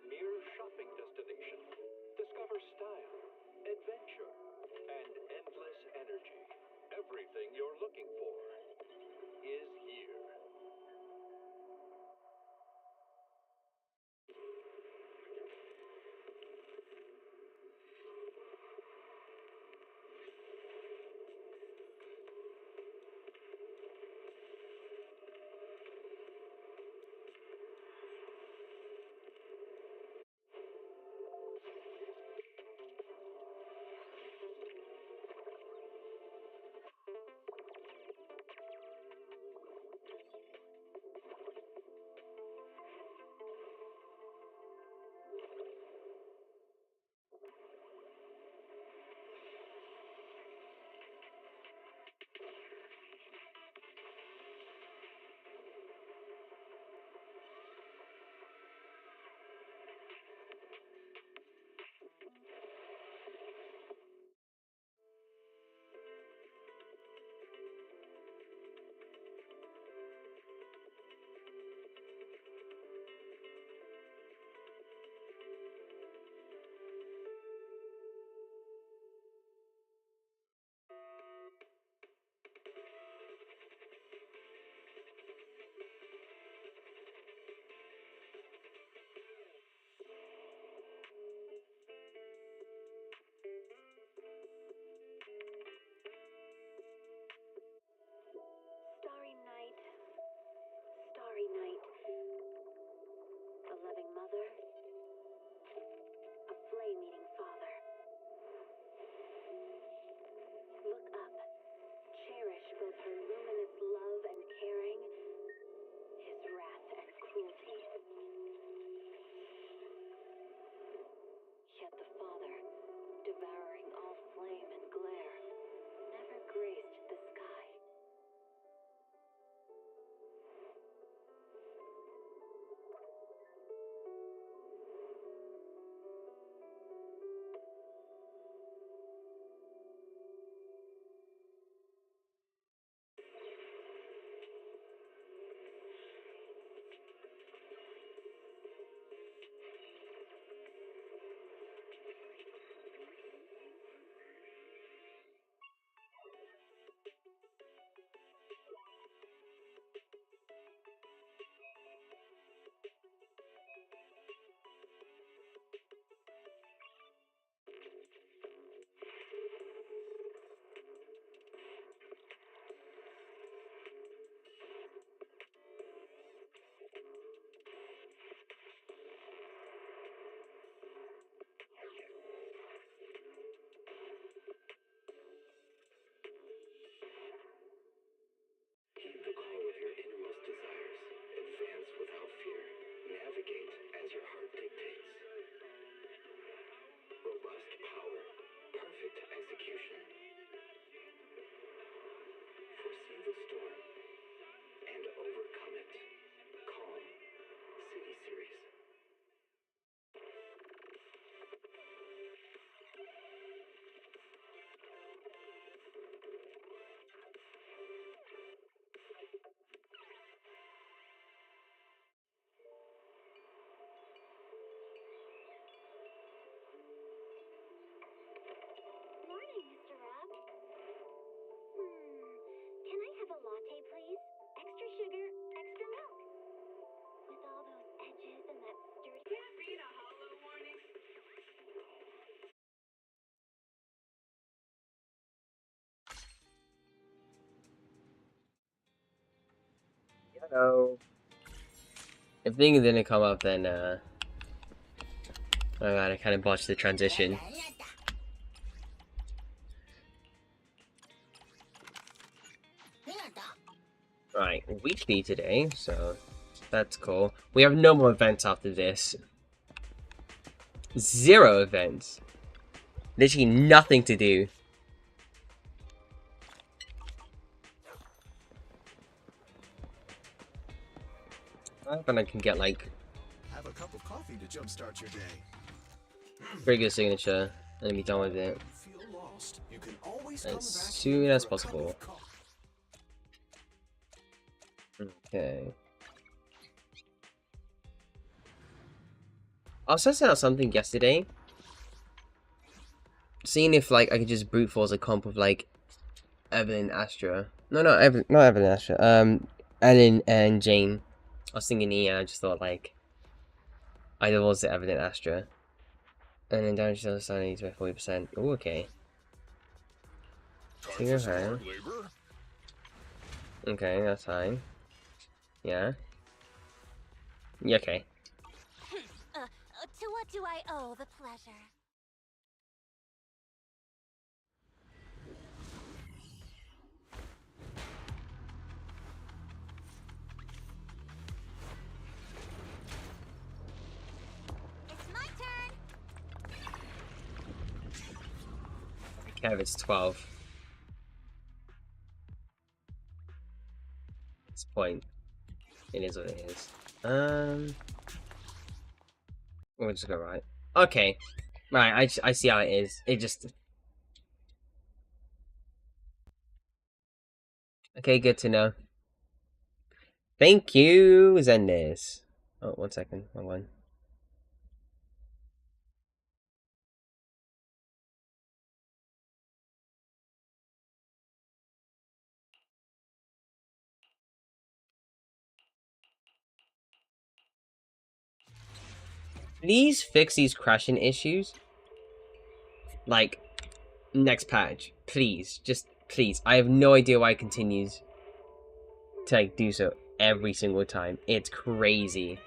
a mere shopping destination. Discover style, adventure, and endless energy. Everything you're looking for is here. Starry night, a loving mother, a flame-eating father. Look up, cherish both her luminous love and caring, his wrath and cruelty. Yet the father, devouring all flame and glare, never graced the sky. Heed the call of your innermost desires. Advance without fear. Navigate as your heart dictates. Robust power. Perfect execution. Foresee the storm and overcome it. Calm. City Series. Morning, Mr. Rob. Can I have a latte, please? Extra sugar, extra milk. With all those edges and that sturdy... Can't read a hollow warning. Hello. If things didn't come up, then oh god, I kind of botched the transition. Right, weekly today, so that's cool. We have no more events after this. 0 events. Literally nothing to do. Then I can get like Have a cup of coffee to jumpstart your day. pretty good signature and be done with it You feel lost, you can always as come back soon here as for a cup possible. of coffee. Okay. I was testing out something yesterday. Seeing if like I could just brute force a comp of like Evelyn Astra. No, not Evelyn Astra. Ellen and Jane. I was thinking I just thought like either was it Evelyn Astra. And then damage to the other side needs by 40%. Oh, okay. Time for some hard labor? Okay, that's fine. Yeah. Yeah, okay. To what do I owe the pleasure? It's my turn. Kev, it's 12. It's point. It is what it is. We'll just go right. Okay. Right, I see how it is. It just... Okay, good to know. Thank you, Zendes. Oh, 1 second. Wrong one. Please fix these crashing issues. Like, next patch. Please. Just, please. I have no idea why it continues to like, do so every single time. It's crazy.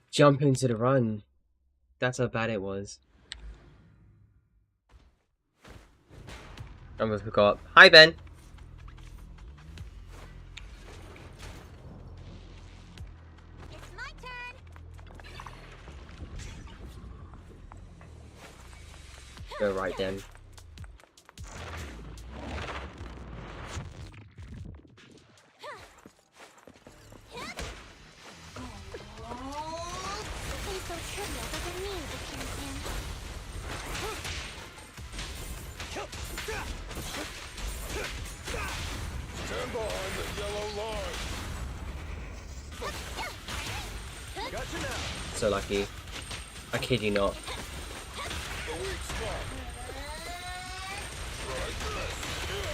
Jump into the run. That's how bad it was. I'm gonna go up. Hi, Ben. It's my turn. Go right then. So trivial doesn't mean the champion. Stand behind the yellow line. Gotcha now. So lucky. I kid you not. The weak spot. Right this.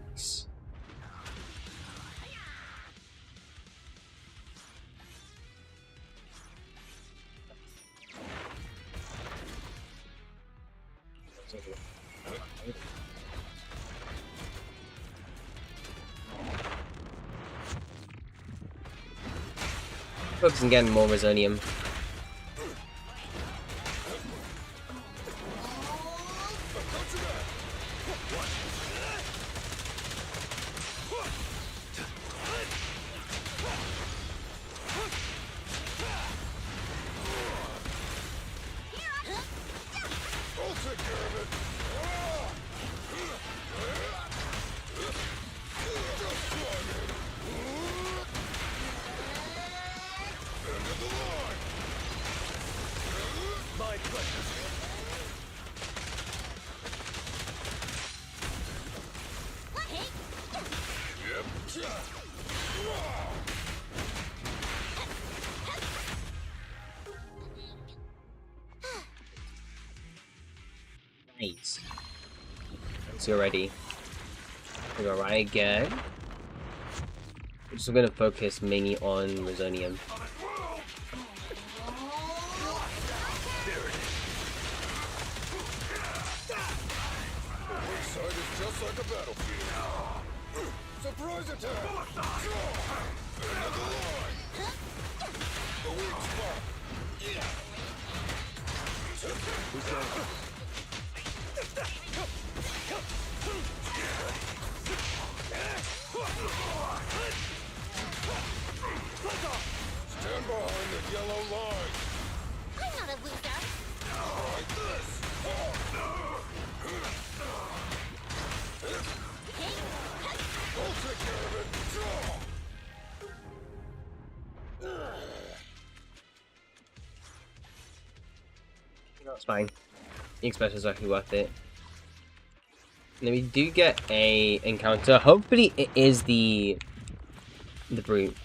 Nice. Focus on getting more Resonium. I'll take care of it. Just try it. End of the line. My pleasure. Yep. Nice. So you're ready. We go right again. I'm just gonna focus mainly on Resonium. Side is just like a battlefield. Surprise attack! End of the line! The weak spot! Who's down? Stand behind the yellow line. I'm not a loser. Like this. I'll take care of it. That's fine. The expression is actually worth it. Now we do get a encounter. Hopefully it is the brute.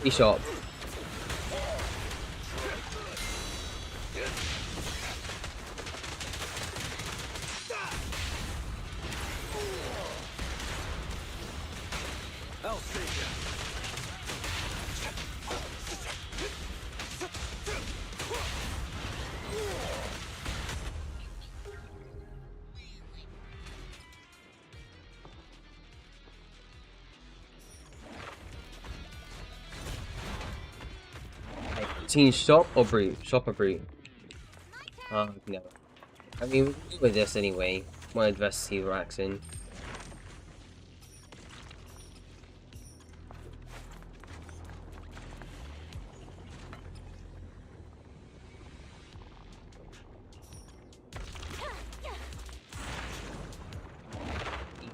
Be shot. I'll save you. Team shop or brute? Shop or brute? Oh no. I mean, we'll do with this anyway. Want to investigate Raxon.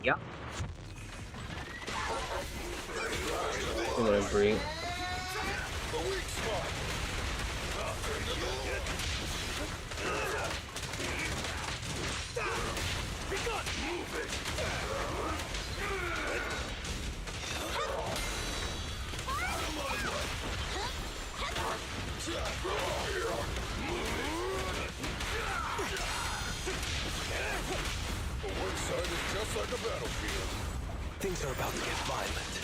Yeah. I'm gonna brute. Just like a battlefield. Things are about to get violent.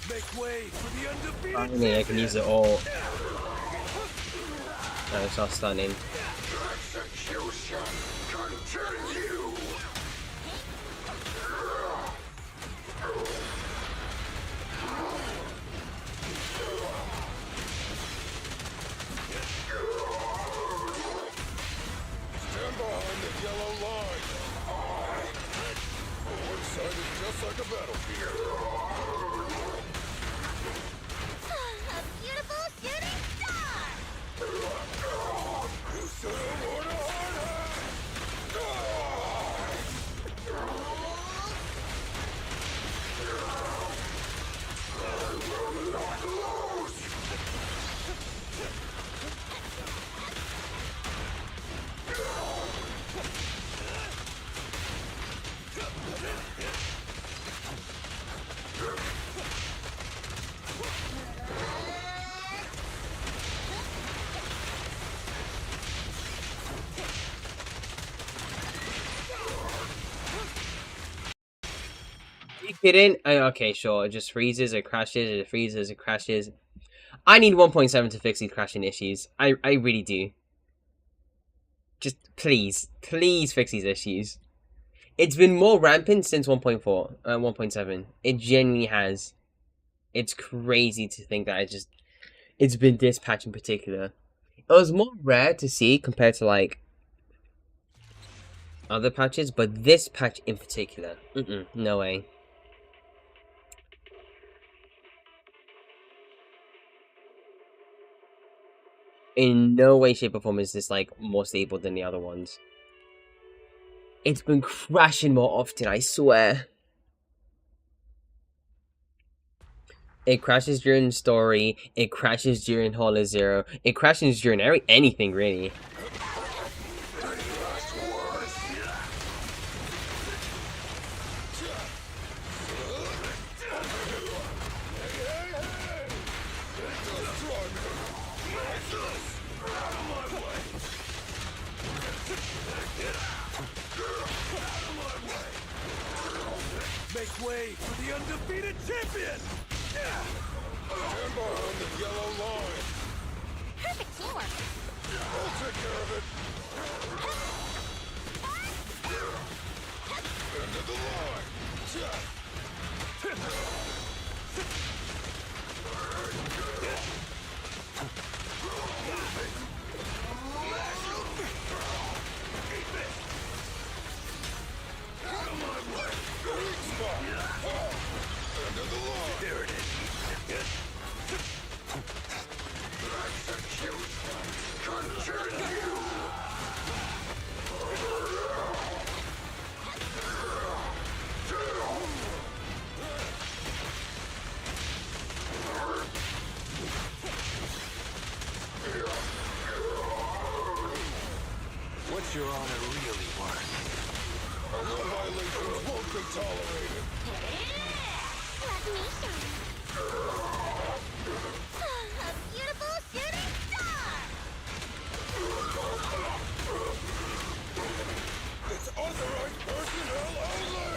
Make way for the undefeated. Finally, I can use it all. No, it's not stunning. Execution continue. Stand behind the yellow line. One side is just like a battlefield. A beautiful shooting star! You still want to hide? Are you kidding? Okay, sure. It just freezes, it crashes, it freezes, it crashes. I need 1.7 to fix these crashing issues. I really do. Just please, please fix these issues. It's been more rampant since 1.4, 1.7. It genuinely has. It's crazy to think that it's been this patch in particular. It was more rare to see compared to like other patches, but this patch in particular, no way. In no way, shape, or form is this like more stable than the other ones. It's been crashing more often, I swear. It crashes during story, it crashes during Hollow Zero, it crashes during anything really. Make way for the undefeated champion! Stand behind the yellow line. Perfect teamwork. I'll take care of it. End of the line. What's your honor really worth? Rule violations won't be tolerated. Let me shine. A beautiful shooting star! It's authorized personnel only!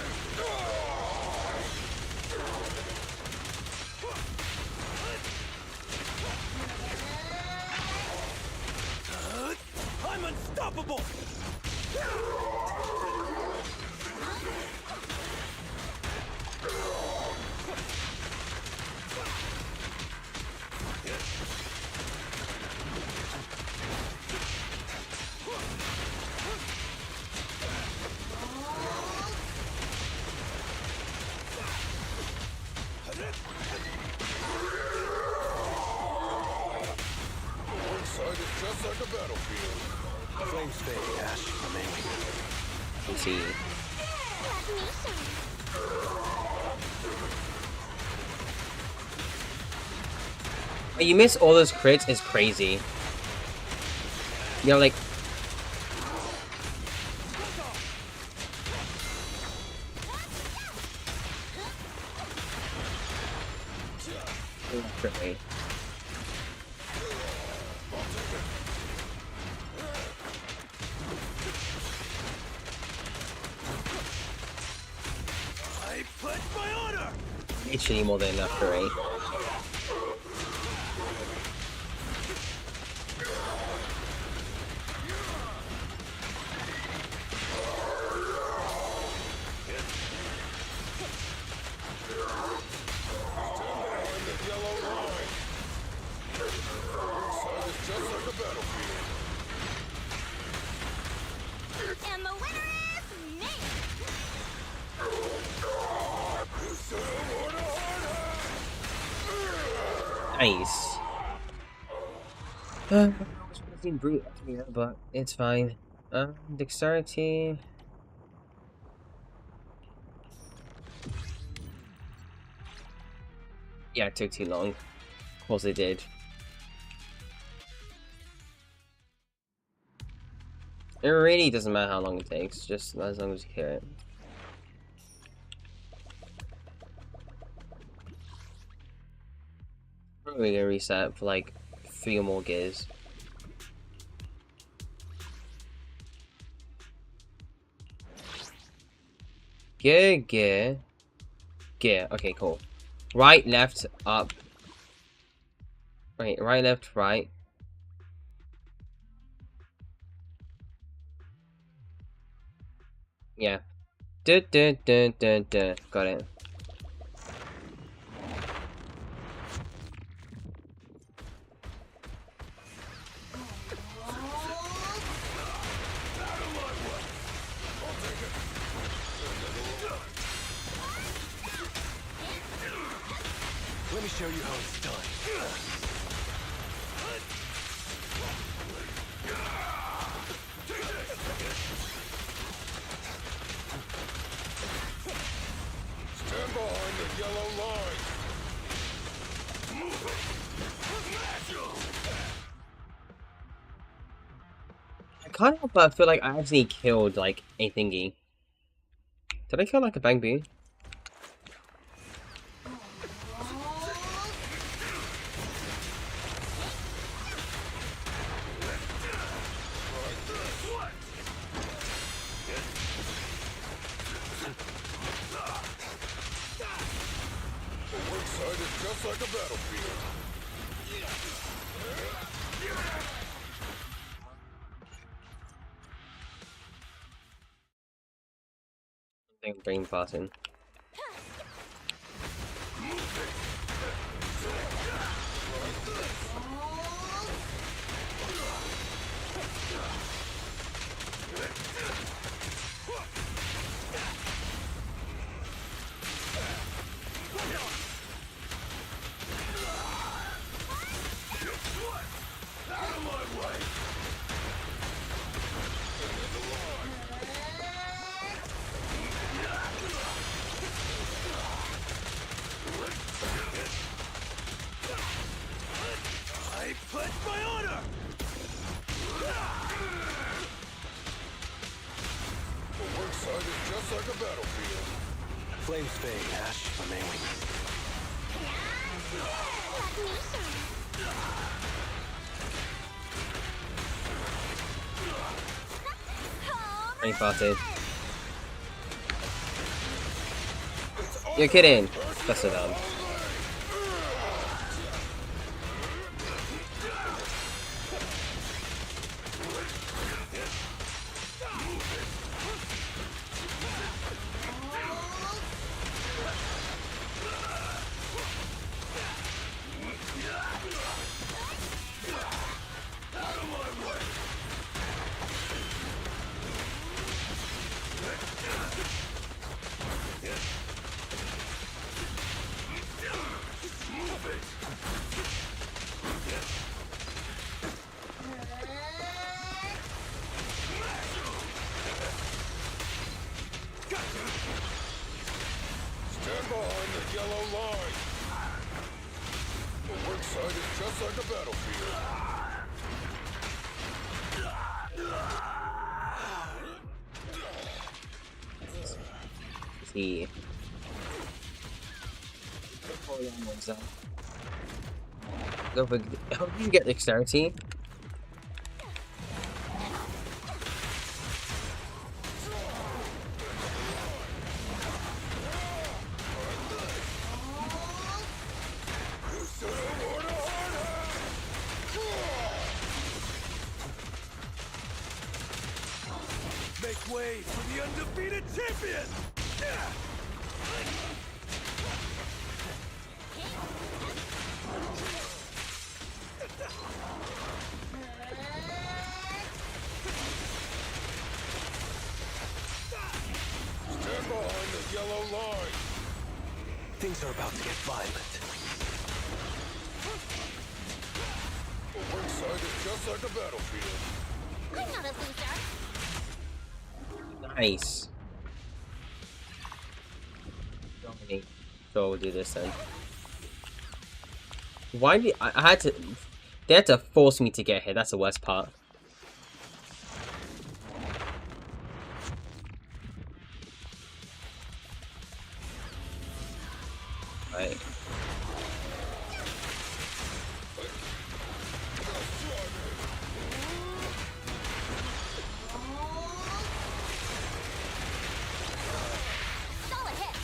I'm unstoppable! Inside is just like a battlefield. Flames fade, ash remain. Let's see. Let me shine. You miss all those crits is crazy. You're like, really. I pledge my honor! Literally more than enough, right? Behind the yellow line. Inside is just like a battlefield. And the winner is me! You said I want a hard hat! Nice. I was using brute, yeah, but it's fine. Dexterity. Yeah, it took too long. Of course it did. It really doesn't matter how long it takes, just as long as you hear it. Probably gonna reset for like 3 or more gears. Gear. Okay, cool. Right, left, up. Wait, right, left, right. Yeah. Got it. Let me show you how it's done. Stand behind the yellow line. I can't help but feel like I actually killed like a thingy. Did I kill like a bang boo? The work side is just like a battlefield. I think I'm brain farting. side is just like a battlefield. Flames fade, ash remain. Let me shine. Any party. You're kidding. That's so dumb. Stand behind the yellow line. The work side is just like a battlefield. See. Go for. How do you get dexterity? You should have worn a hard hat. Make way for the undefeated champion! Stand behind the yellow line. Things are about to get violent. The work side is just like a battlefield. I'm not a loser. Nice. Dominate. So we'll do this then. Why did I had to? They had to force me to get here. That's the worst part. Right. Solid hit.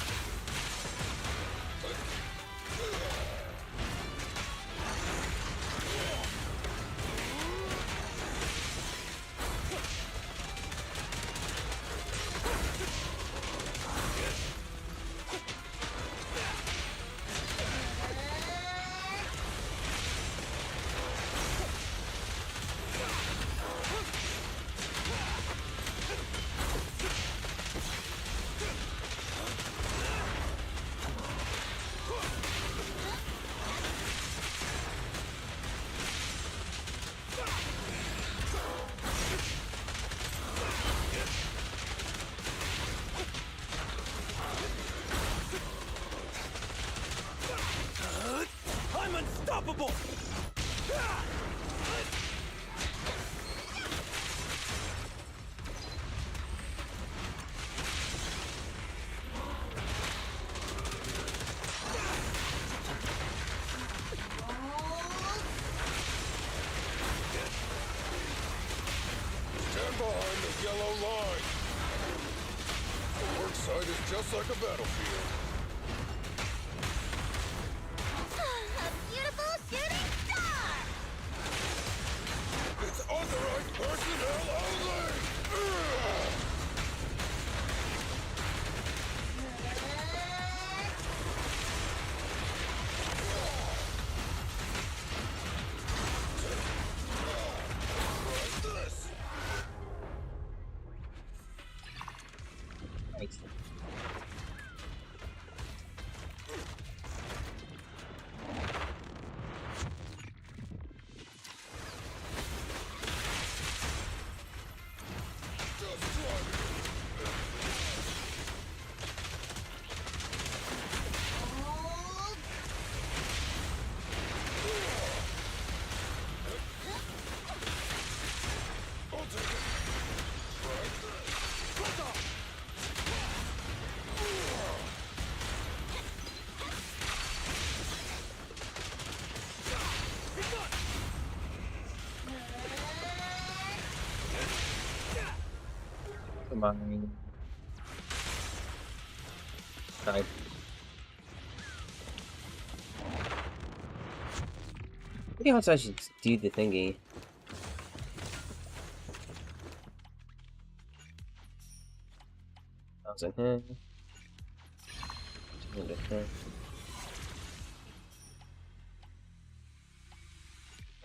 I'm unstoppable! Stand behind the yellow line. The work side is just like a battlefield. A beautiful shooting star. It's authorized personnel only! This. Nice. Come on. Right. Pretty hard to actually do the thingy. I was in here.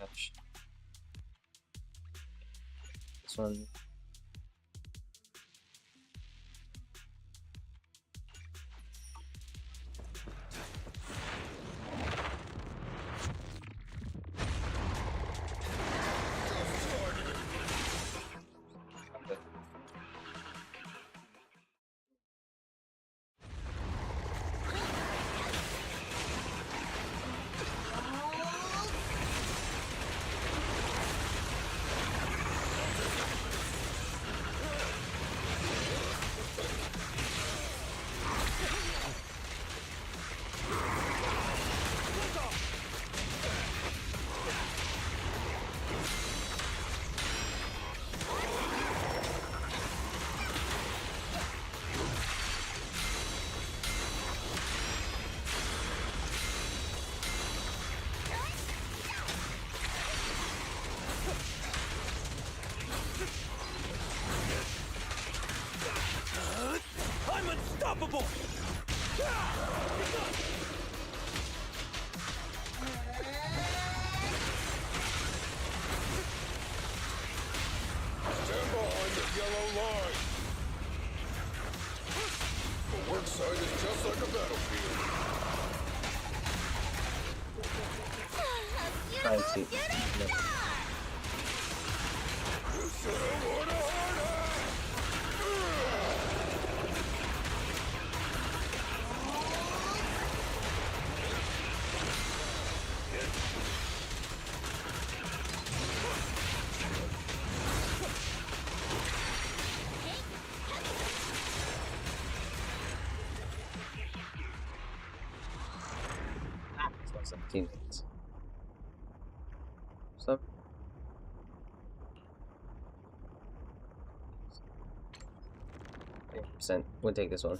Gosh. This one. Okay. I'm unstoppable! Stand behind the yellow line! The work site is just like a battlefield. Trying to. Beautiful shooting No. star! You said I want a hard hat! It's like 17 minutes. So. 8%. We'll take this one.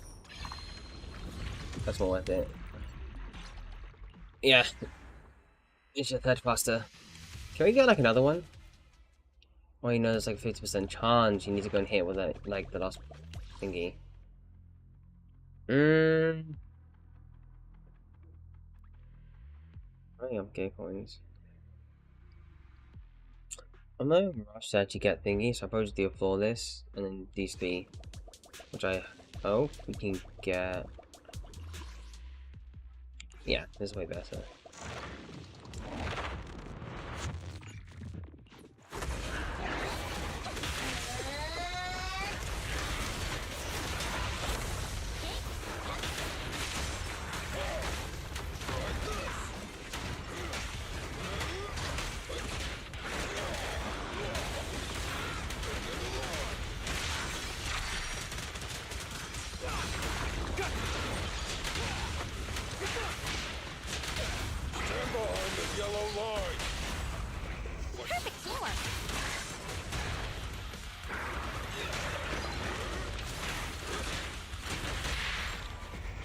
That's more worth it. Yeah. It's your third faster. Can we get like another one? Well, you know, there's like 50% chance you need to go and hit with that, like the last thingy. Running up gay coins. I'm not in a rush to actually get thingy, so I'll probably just do a flawless and then these three, which I hope we can get. Yeah, this is way better. Stand behind the yellow line! Perfect teamwork!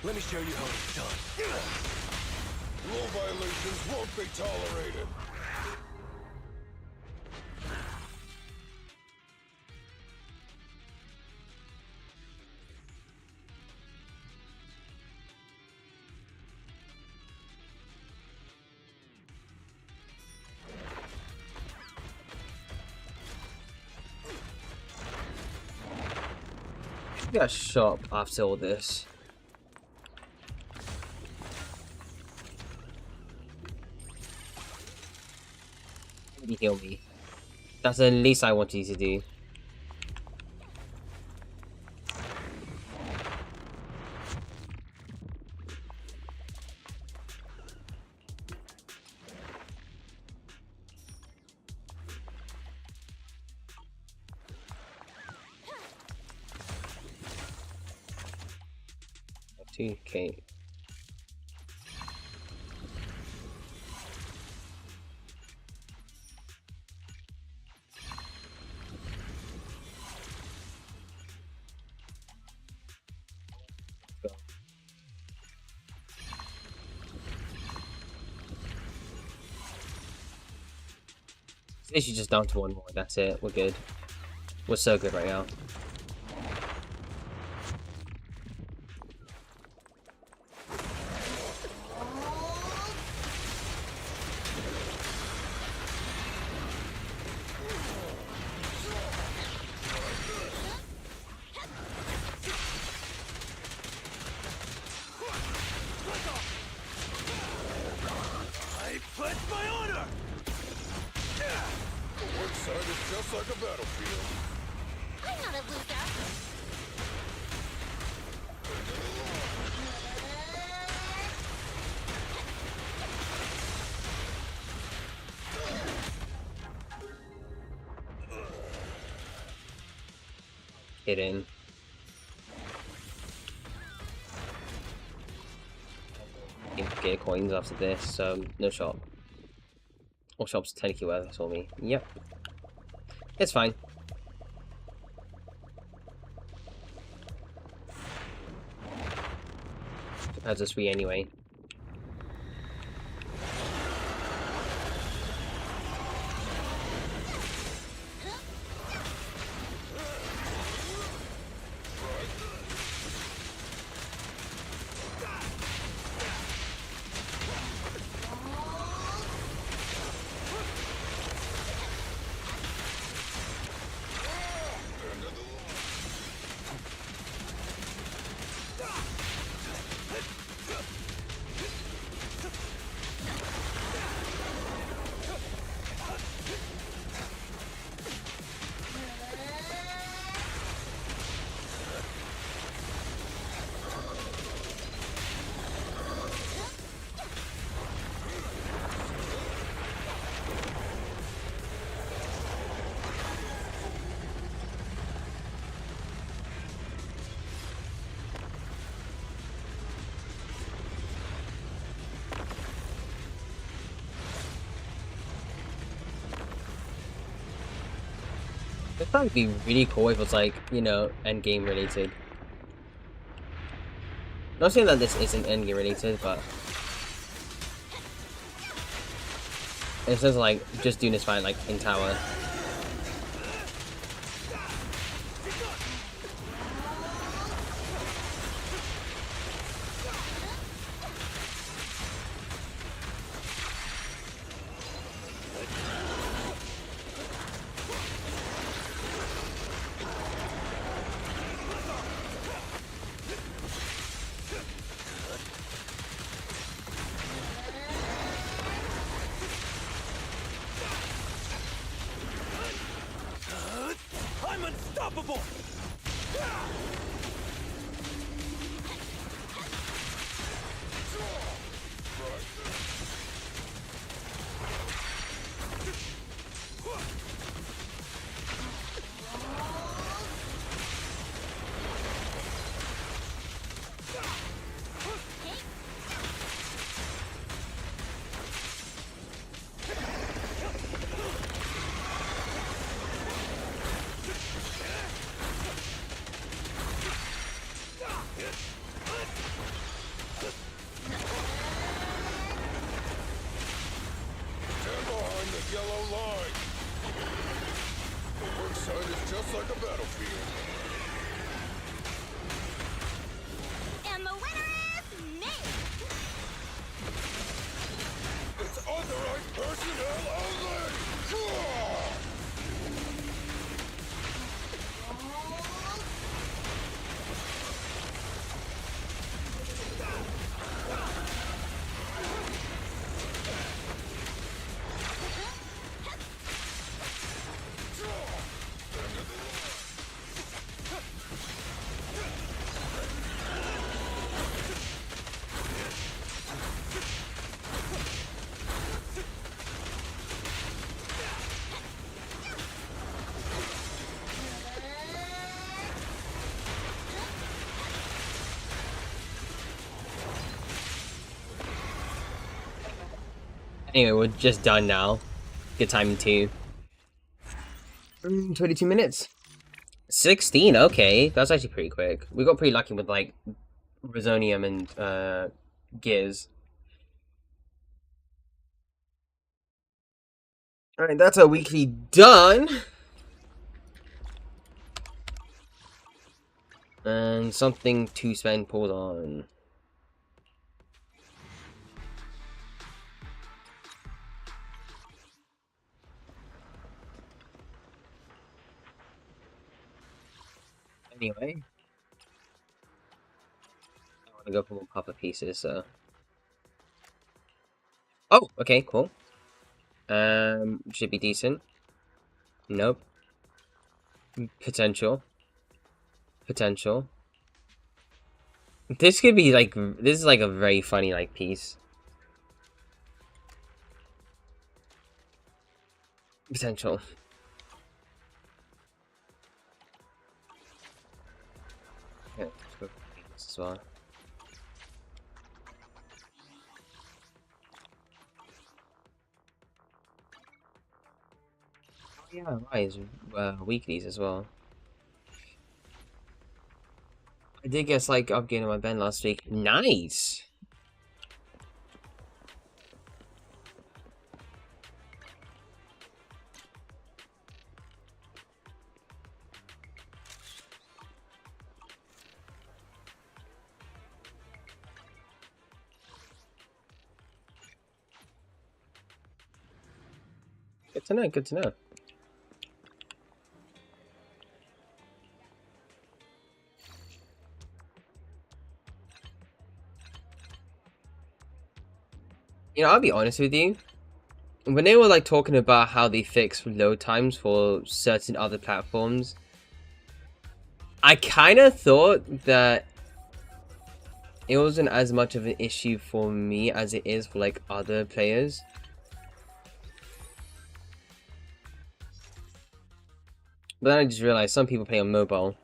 Let me show you how it's done. Rule violations won't be tolerated. We got a shop after all this. You heal me. That's the least I want you to do. Okay. Literally just down to one more. That's it. We're good. We're so good right now. I pledge my honor! The work side is just like a battlefield. I'm not a loser. Kidding. Get coins after this, so no shop. All shops technically where they saw me. Yep. It's fine. As a 3 anyway. This would be really cool if it was like, you know, endgame related. Not saying that this isn't endgame related, but it says like just doing this fight like in tower. I'm unstoppable! Yellow line. The work side is just like a battlefield. And the winner is me! It's authorized personnel only! Anyway, we're just done now. Good timing too. 22 minutes. 16, okay. That's actually pretty quick. We got pretty lucky with like Rosonium and Gears. Alright, that's our weekly done. And something to spend pause on. Anyway. I want to go for more puffer pieces, so. Oh, okay, cool. Should be decent. Nope. Potential. Potential. This could be like, this is like a very funny like piece. Potential. Yeah, let's go for this as well. Oh yeah, right, weeklies as well. I did get like upgraded my Ben last week. Nice! Good to know, good to know. You know, I'll be honest with you. When they were like talking about how they fix load times for certain other platforms, I kind of thought that it wasn't as much of an issue for me as it is for like other players. But then I just realized some people play on mobile.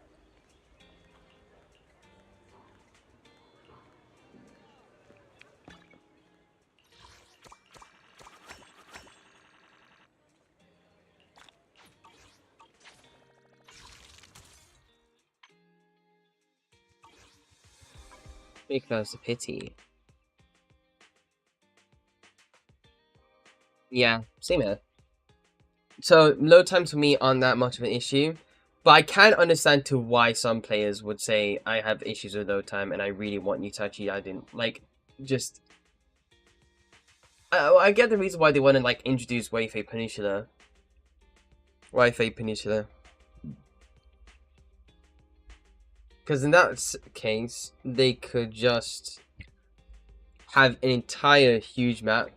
Because a pity. Yeah, same here. So load times for me aren't that much of an issue, but I can understand to why some players would say I have issues with load time and I really want you to actually I didn't like just. I get the reason why they want to like introduce Wayfair Peninsula. Wayfair Peninsula. Because in that case, they could just have an entire huge map,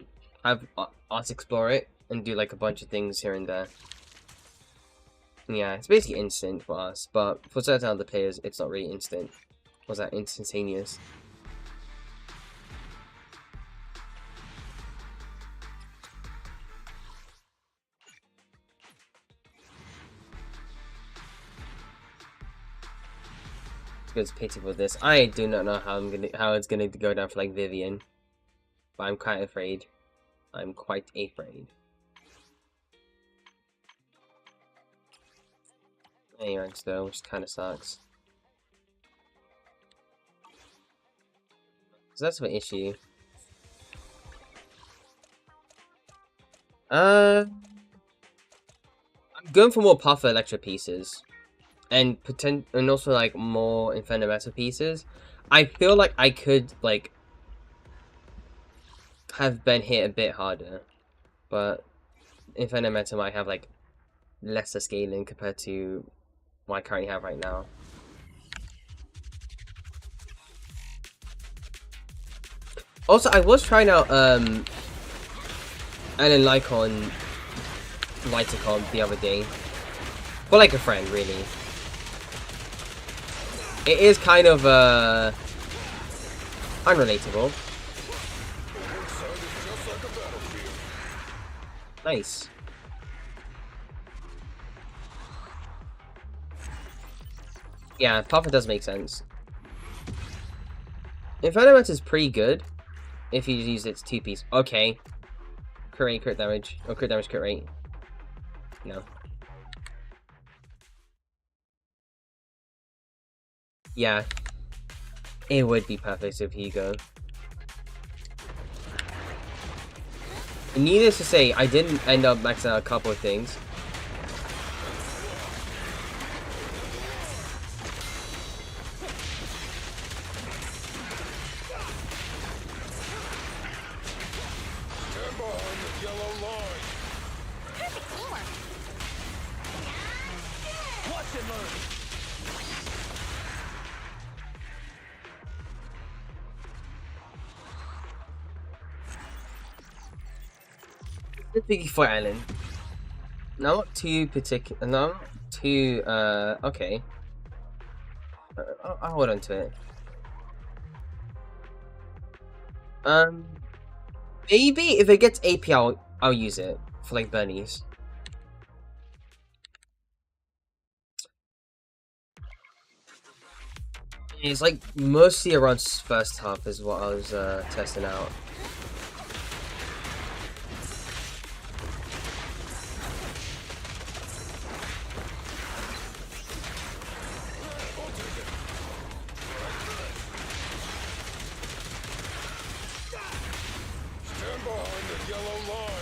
have us explore it, and do like a bunch of things here and there. Yeah, it's basically instant for us, but for certain other players, it's not really instant. Was that instantaneous? It's pitiful this. I do not know how it's gonna go down for like Vivian, but I'm quite afraid. I'm quite afraid. Anyway, though, which kind of sucks. So that's an issue. I'm going for more puffer electro pieces. And also like more Inferno Metal pieces. I feel like I could like have been hit a bit harder, but Inferno Metal might have like lesser scaling compared to what I currently have right now. Also, I was trying out Alan Lycon Lighticon the other day. For like a friend, really. It is kind of unrelatable. Nice. Yeah, puffer does make sense. Inferno Metal is pretty good if you use its 2-piece. Okay. Crit rate, crit damage. Oh, crit damage, crit rate. No. Yeah. It would be perfect with Hugo. Needless to say, I didn't end up maxing out a couple of things. Stand behind the yellow line. Perfect teamwork. Watch and learn. Biggie for Alan. No, I'm not too particular. No, I'm not too. Okay. I'll hold on to it. Maybe if it gets AP, I'll use it for like bunnies. It's like mostly around first half is what I was testing out. Stand behind the yellow line.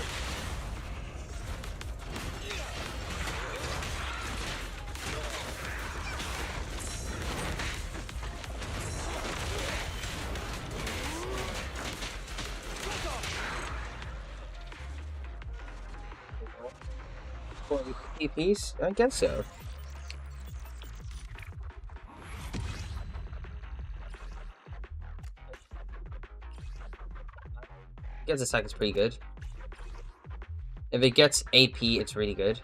PPs? I guess so. Gets attack is pretty good. If it gets AP, it's really good.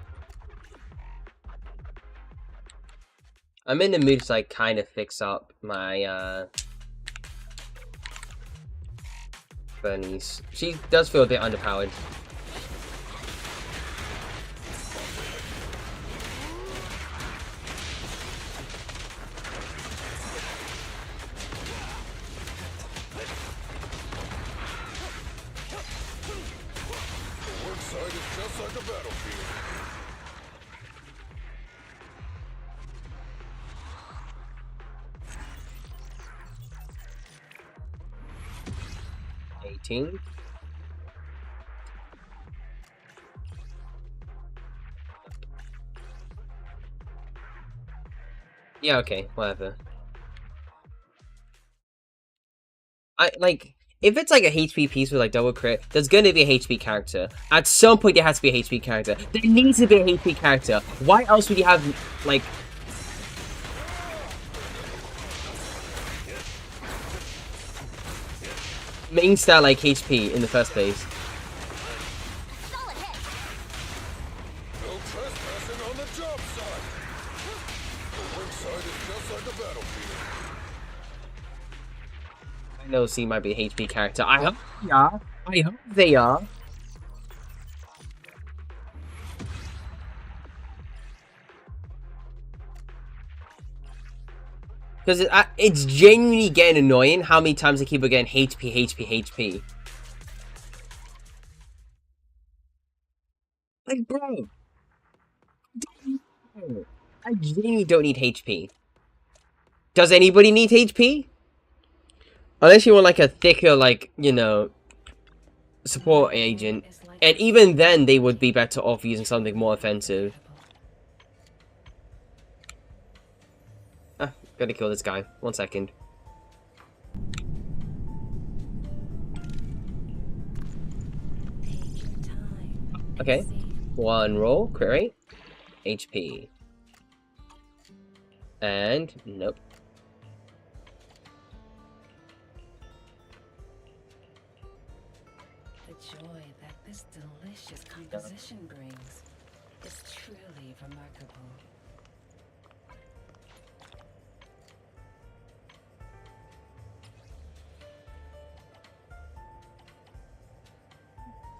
I'm in the mood to like kind of fix up my Bernice. She does feel a bit underpowered. The work site is just like a battlefield. Yeah, okay, whatever. I like if it's like a HP piece with like double crit, there's gonna be a HP character. At some point there has to be a HP character. There needs to be a HP character. Why else would you have like main stat like HP in the first place? Solid hit. No trespassing on the job site. The work site is just like a battlefield. I know C might be a HP character. I hope they are. I hope they are. Because it's genuinely getting annoying how many times I keep getting HP, HP, HP. Like, bro. I genuinely don't need HP. Does anybody need HP? Unless you want like a thicker, like, you know, support agent. And even then, they would be better off using something more offensive. Ah, gotta kill this guy. 1 second. Okay. One roll, crit rate. HP. And, nope. The joy that this delicious composition brings is truly remarkable.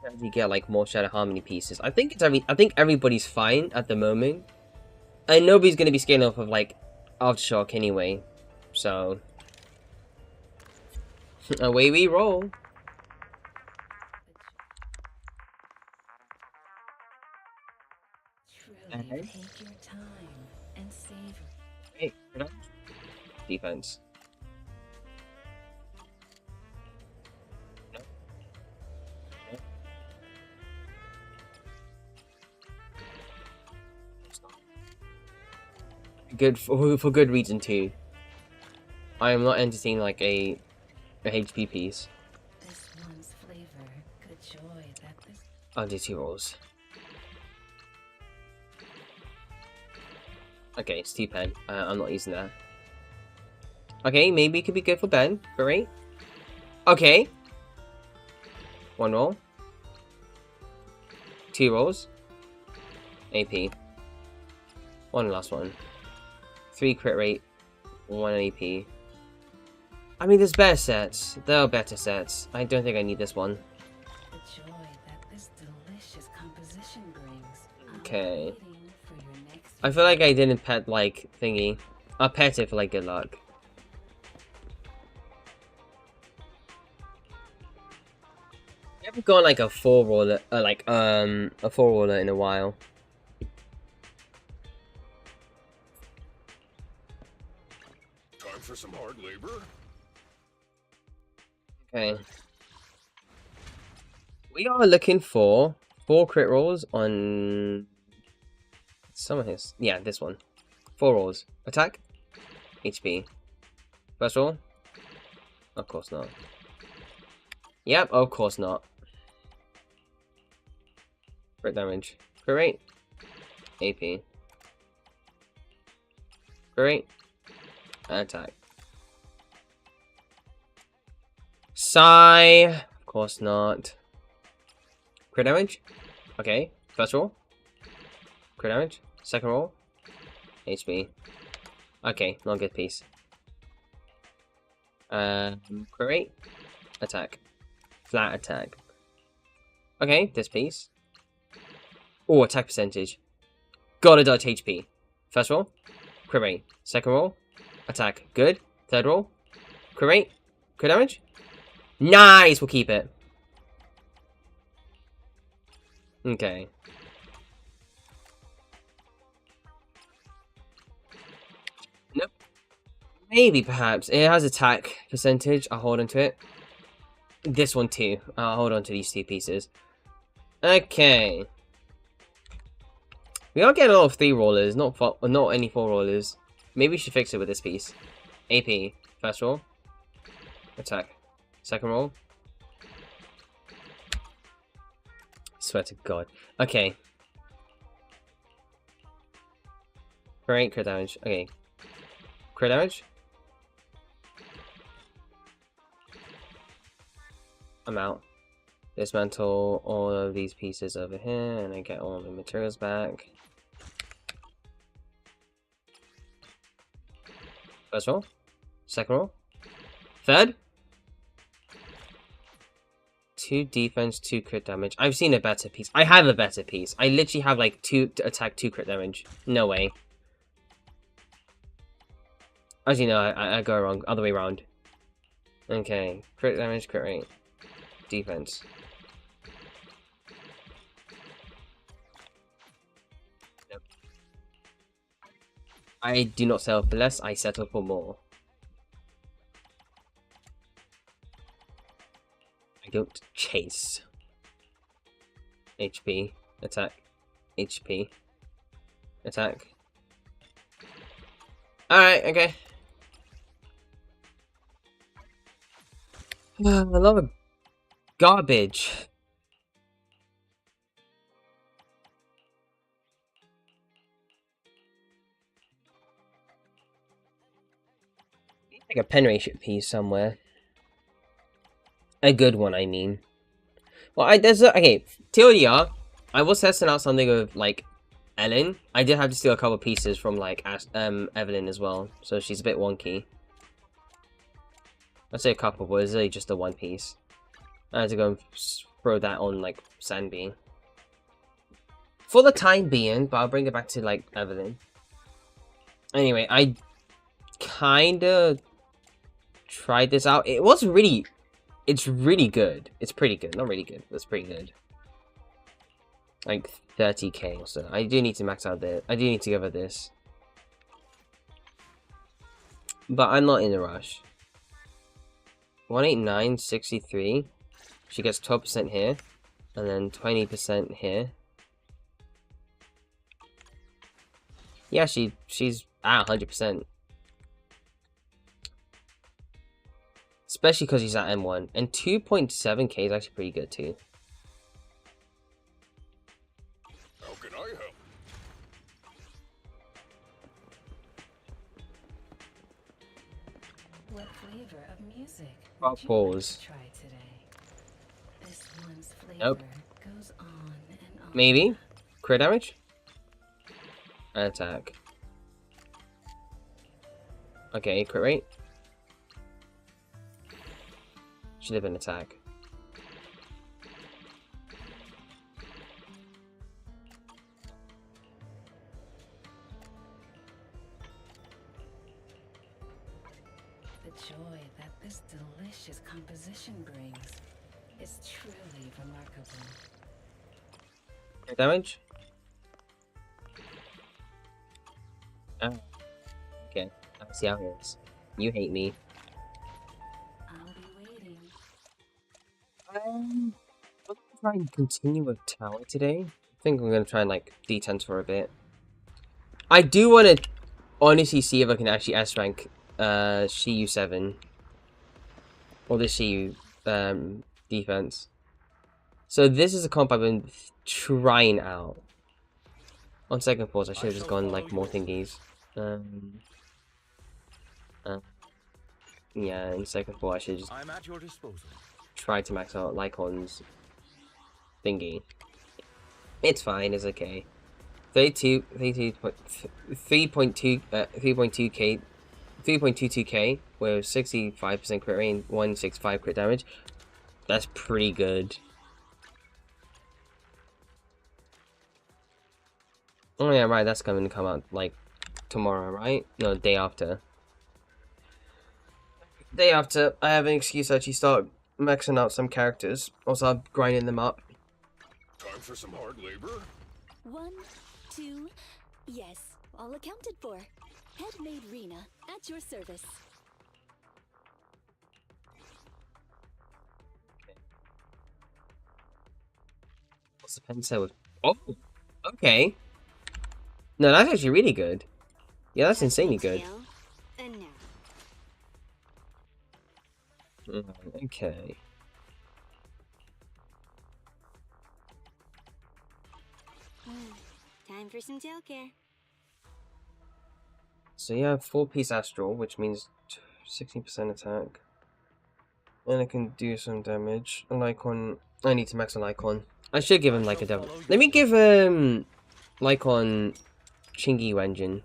As you get like more Shadow Harmony pieces, I think everybody's fine at the moment, and nobody's gonna be scaling off of like Aftershock anyway, so away we roll. Truly take your time and savor. Hey, defense. Good for good reason too. I am not entertaining like a HP piece. This one's flavor. Good joy that this. I'll do 2 rolls. Okay, it's 2 pen. I'm not using that. Okay, maybe it could be good for Ben. Great. Okay. 1 roll. 2 rolls. AP. 1 last one. 3 crit rate. 1 AP. I mean, there's better sets. There are better sets. I don't think I need this one. The joy that this delicious composition brings. Okay. I'm waiting for your next. I feel like I didn't pet, like, thingy. I'll pet it for, like, good luck. I haven't got, like, a 4 roller, a 4 roller in a while. Time for some hard labor? Okay. We are looking for 4 crit rolls on some of his. Yeah, this one. 4 rolls. Attack. HP. First roll. Of course not. Yep, of course not. Crit damage. Crit rate. AP. Crit rate. Attack. Sigh. Of course not. Crit damage. Okay. First roll. Crit damage. Second roll. HP. Okay, not good piece. Crit rate. Attack. Flat attack. Okay, this piece. Oh, attack percentage. Gotta dodge HP. First roll. Crit rate. Second roll. Attack. Good. Third roll. Crit rate. Crit damage. Nice! We'll keep it. Okay. Nope. Maybe, perhaps. It has attack percentage. I'll hold on to it. This one too. I'll hold on to these 2 pieces. Okay. We are getting a lot of 3 rollers, not any 4 rollers. Maybe we should fix it with this piece. AP. First roll. Attack. Second roll. Swear to God. Okay. Great, crit damage. Okay. Crit damage. I'm out. Dismantle all of these pieces over here, and I get all the materials back. First roll. Second roll. Third. 2 defense, 2 crit damage. I've seen a better piece. I have a better piece. I literally have like 2 attack, 2 crit damage. No way. As you know, I go wrong. Other way around. Okay. Crit damage, crit rate. Defense. Nope. I do not settle for less. I settle for more. I don't chase. HP. Attack. HP. Attack. Alright, okay. A lot of garbage. Like a pen ratio piece somewhere. A good one, I mean. Well, there's a, okay, TLDR, I was testing out something with, like, Ellen. I did have to steal a couple pieces from, like, Evelyn as well, so she's a bit wonky. I'd say a couple, but it's really just the 1 piece. I had to go and throw that on, like, Sandby. For the time being, but I'll bring it back to, like, Evelyn. Anyway, I kinda tried this out. It was really... It's really good. It's pretty good. Not really good, but it's pretty good. Like 30k or so. I do need to max out this. I do need to give her this. But I'm not in a rush. 189.63. She gets 12% here. And then 20% here. Yeah, she's Ah, 100%. Especially because he's at M1. And 2.7k is actually pretty good too. How can I help? What flavor of music I'll would you pause. like to try today? This one's flavor Nope. goes on and on. Maybe? Crit damage? And attack. Okay, crit rate. Should have been attack. The joy that this delicious composition brings is truly remarkable. Crit damage? Oh. Okay. I see how it is. You hate me. I'll be waiting. I'm gonna try and continue with tower today. I think I'm gonna try and like D10s for a bit. I do want to honestly see if I can actually S rank CU 7 or the CU defense. So this is a comp I've been trying out. On second thoughts, I should have just gone like more thingies. Yeah, in second thought, I should just I'm at your disposal. try to max out Lycon's thingy. It's fine, it's okay. 3.22k with 65% crit rate and 165 crit damage. That's pretty good. Oh yeah, right, that's going to come out like tomorrow, right? No, the day after. Day after, I have an excuse to actually start maxing out some characters. Also, I'm grinding them up. Time for some hard labor? 1, 2, yes, all accounted for. Headmaid Rena, at your service. What's the pen say with? Oh, okay. No, that's actually really good. Yeah, that's insanely good. And now. Okay. Time for some tail care. So yeah, 4-piece astral, which means 16% attack. And I can do some damage. A Lycon. I need to max a Lycon. I should give him like a devil. Let me give Lycon Chingy Wenjin.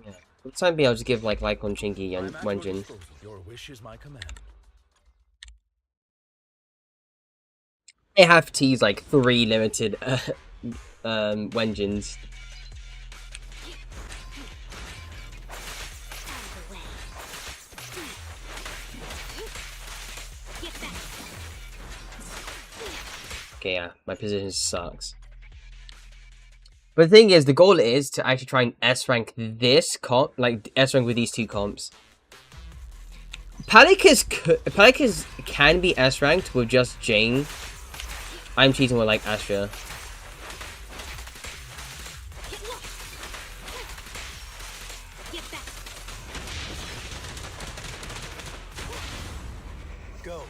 Yeah. For the time being, I'll just give like Lycon Chingy and Wenjin. Your wish is my command. They have to use like 3 limited Wenjins. Okay, yeah, my position sucks. But the thing is, the goal is to actually try and S-rank this comp, like S-rank with these two comps. Palicus can be S-ranked with just Jane. I'm cheating with like Astra. Go.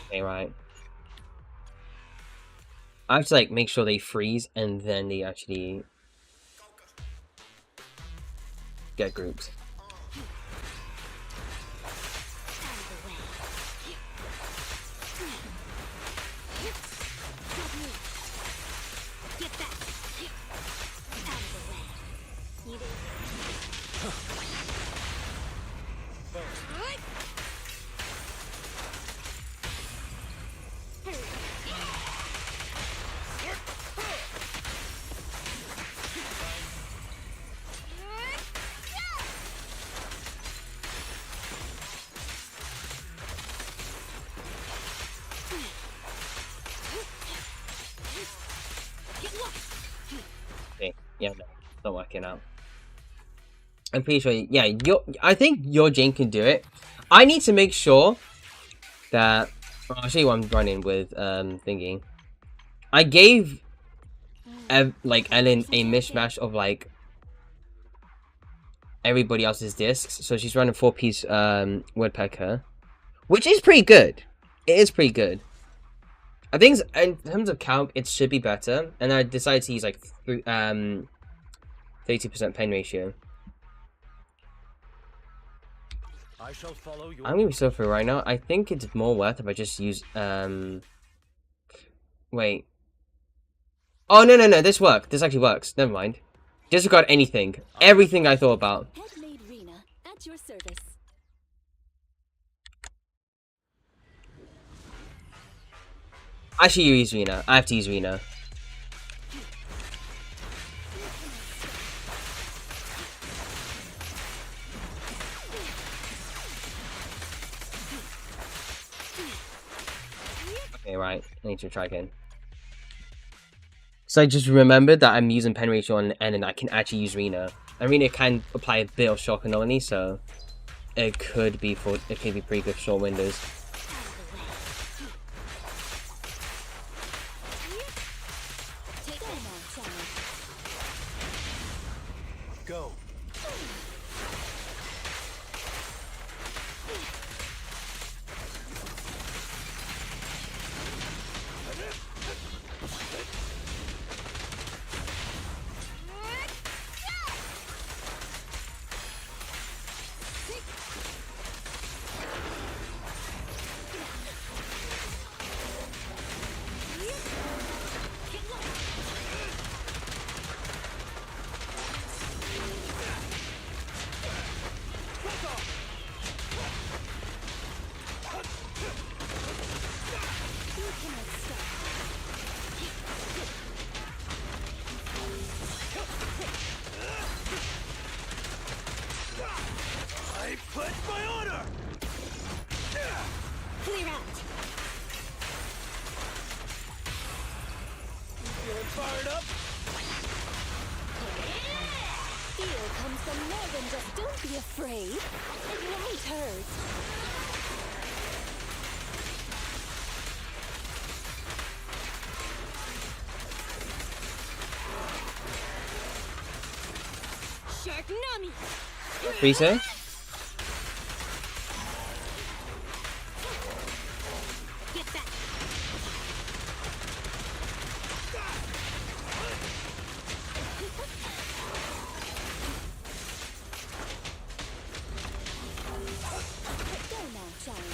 Okay, right. I have to like make sure they freeze and then they actually get groups. Okay, yeah, no, it's not working out. I'm pretty sure, yeah, I think your Jane can do it. I need to make sure that I'll show you what I'm running with thingy. I gave like Ellen a mishmash of like everybody else's discs, so she's running 4-piece woodpecker, which is pretty good. It is pretty good. I think in terms of count, it should be better, and I decided to use like 30% pen ratio. I shall follow your I'm gonna be so through right now. I think it's more worth if I just use wait. Oh no, this worked. This actually works. Never mind. Disregard anything. Everything I thought about. Headmaid Rena at your service. I should use Rena. I have to use Rena. Okay, right. I need to try again. So I just remembered that I'm using pen ratio on N and I can actually use Rena. And Rena can apply a bit of shock anomaly, so it could be pretty good for short windows. go. I pledge my honor. Clear out. Feeling fired up? Fear comes from more than just don't be afraid. It won't hurt. Shark Nami! Freezer? Get back! Go now, child.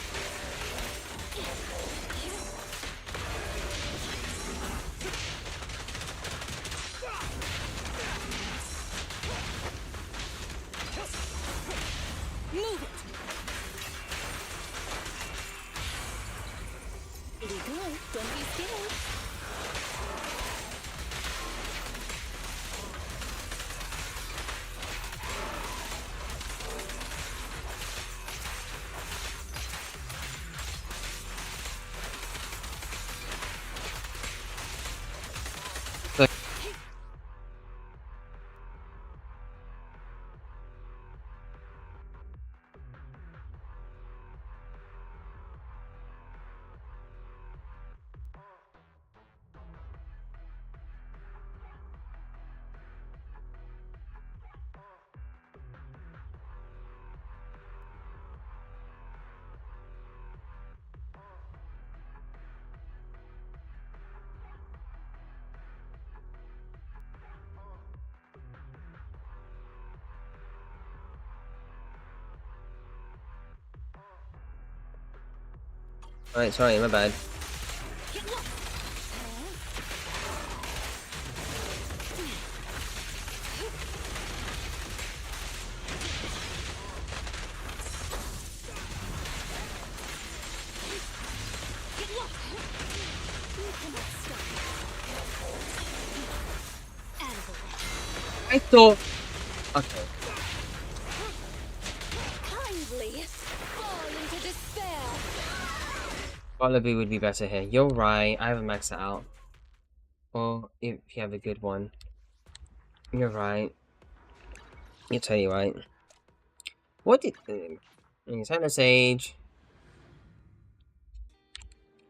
Move it! Pretty good. Don't be scared. Alright, sorry, my bad. I thought... Okay. Kindly fall into despair. Wallaby would be better here. You're right, I haven't maxed it out. Or if you have a good one. You're right. You're totally right. What did... Nintendo Sage.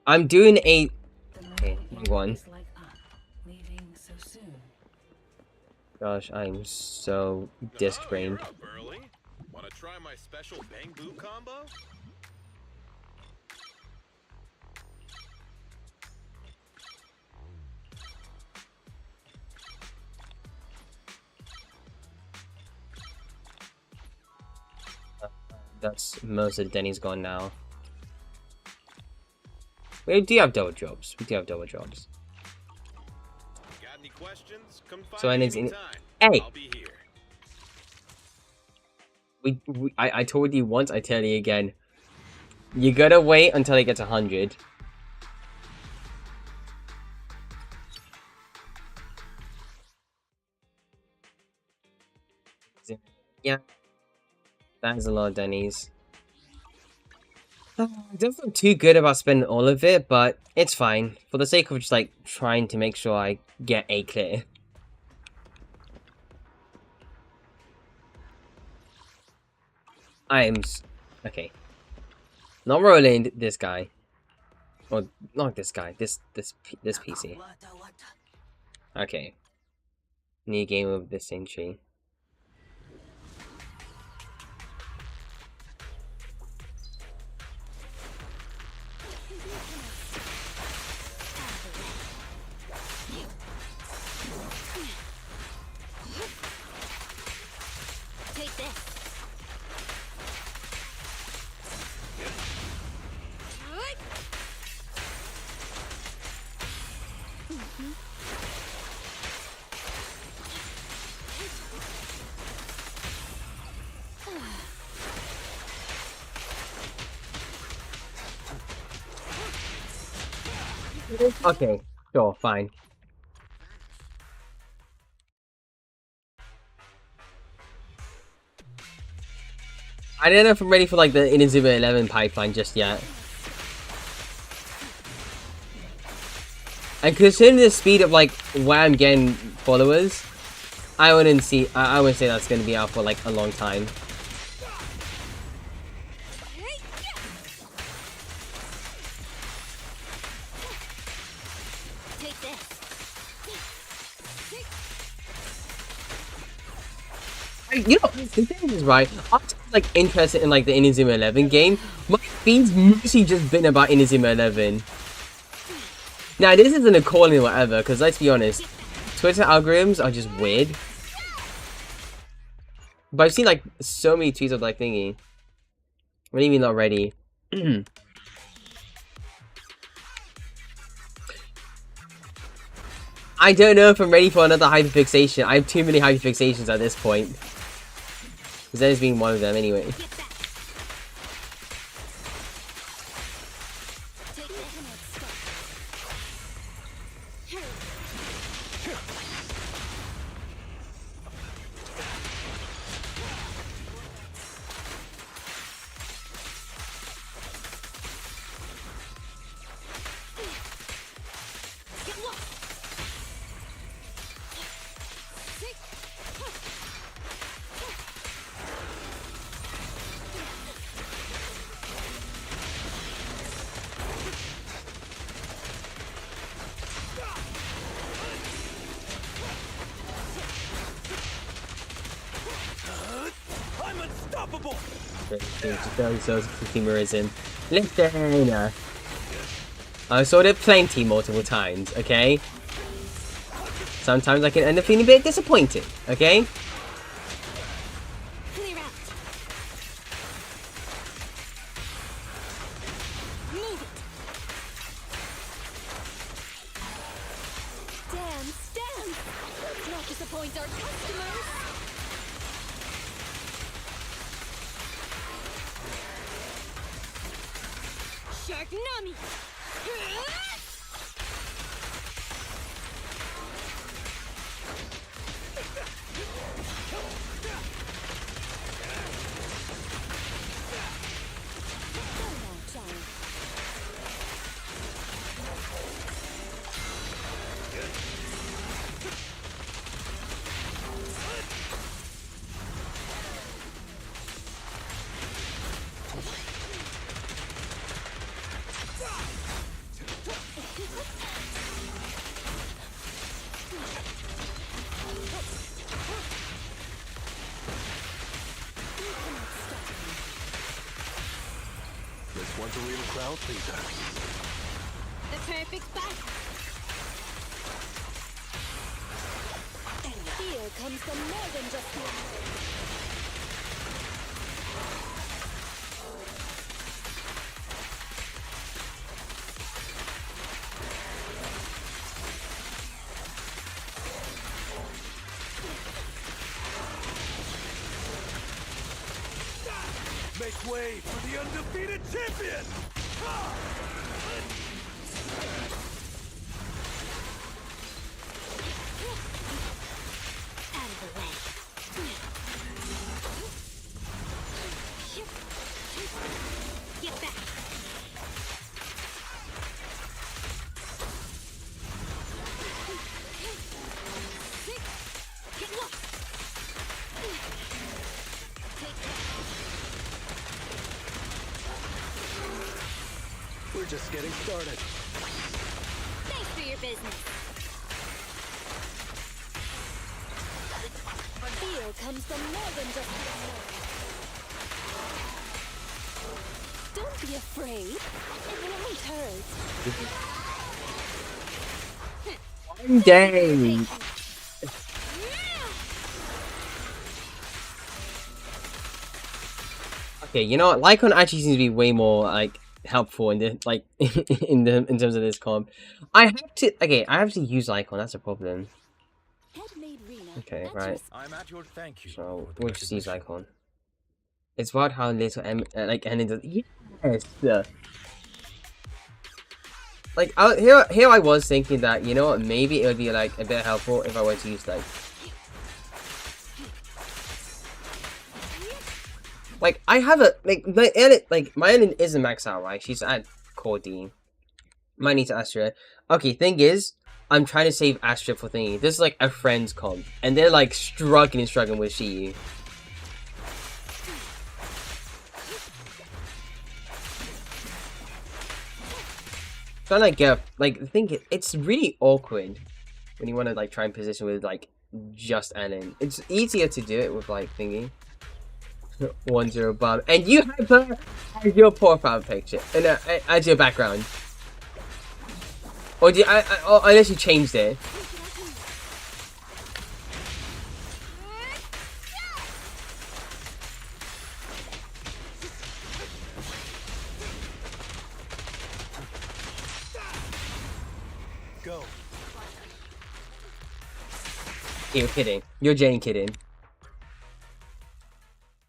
I'm doing a... The Okay, little one. is like leaving so soon. Gosh, I'm so disc-brained. You're up early. Want to try my special bang boot combo? That's most of the Denny's gone now. We do have double jobs. We do have double jobs. Got any questions? Come find So, and me it's in... anytime. Hey! I'll be here. I told you once, I tell you again. You gotta wait until it gets 100. Yeah. That is a lot of Denny's. I don't feel too good about spending all of it, but it's fine. For the sake of just, like, trying to make sure I get a clear. Okay. Not rolling this guy. Or, not this guy. This PC. Okay. New game of this century. Take this. Okay, sure, fine. I don't know if I'm ready for like the Inazuma 11 pipeline just yet. And considering the speed of like where I'm getting followers, I wouldn't say that's gonna be out for like a long time. Take this. You know, the thing is, right, I'm like interested in like the Inazuma 11 game. My feed's mostly just been about Inazuma 11. Now, this isn't a calling or whatever, because let's be honest, Twitter algorithms are just weird. But I've seen like so many tweets of like thingy. What do you mean not ready? I don't know if I'm ready for another hyperfixation. I have too many hyperfixations at this point. Zen's being one of them anyway. I'm unstoppable. So consumerism. Listen, I saw it plenty multiple times, okay? Sometimes I can end up feeling a bit disappointed, okay? Clear out. Move it. Stand. Let's not disappoint our customers. Shark Nami. Sounds a real crowd pleaser. The perfect fight. Fear comes from more than just fear. Make way for the undefeated champion! Out of the way. Get back. Get lost. We're just getting started. Thanks for your business. Fear comes from more than just the unknown. Don't be afraid. It won't hurt. Dang. Okay, you know what? Lycon actually seems to be way more like helpful in the like in terms of this comp. I have to use Lycon. That's a problem. Okay, right. I'm at your thank you. So for the we'll just use recognition. Lycon. It's wild how little like Ellen does. Yes. Like here I was thinking that, you know what, maybe it would be like a bit helpful if I were to use like I have a my Ellen isn't maxed out, right? She's at core D. Might need to Astra. Okay, thing is, I'm trying to save Astra for thingy. This is like a friend's comp, and they're like struggling with Shiyu. Trying to like get like the thing. It's really awkward when you want to like try and position with like just Ellen. It's easier to do it with like thingy. 1-0 bomb, and you have her as your profile picture and as your background. Or do you, or unless you changed it. Go. You're kidding. You're Jane kidding.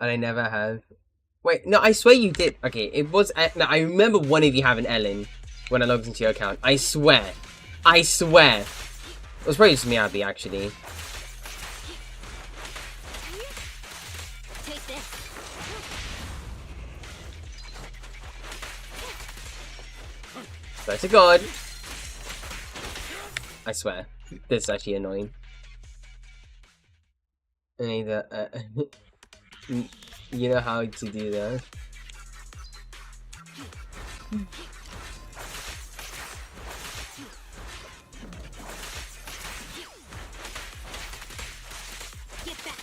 And I never have. Wait, no, I swear you did. Okay, it was. No, I remember one of you having Ellen when I logged into your account. I swear. I swear. It was probably just me, Abby, actually. Take this. Swear to God. I swear. This is actually annoying. I need that. You know how to do that. Get back.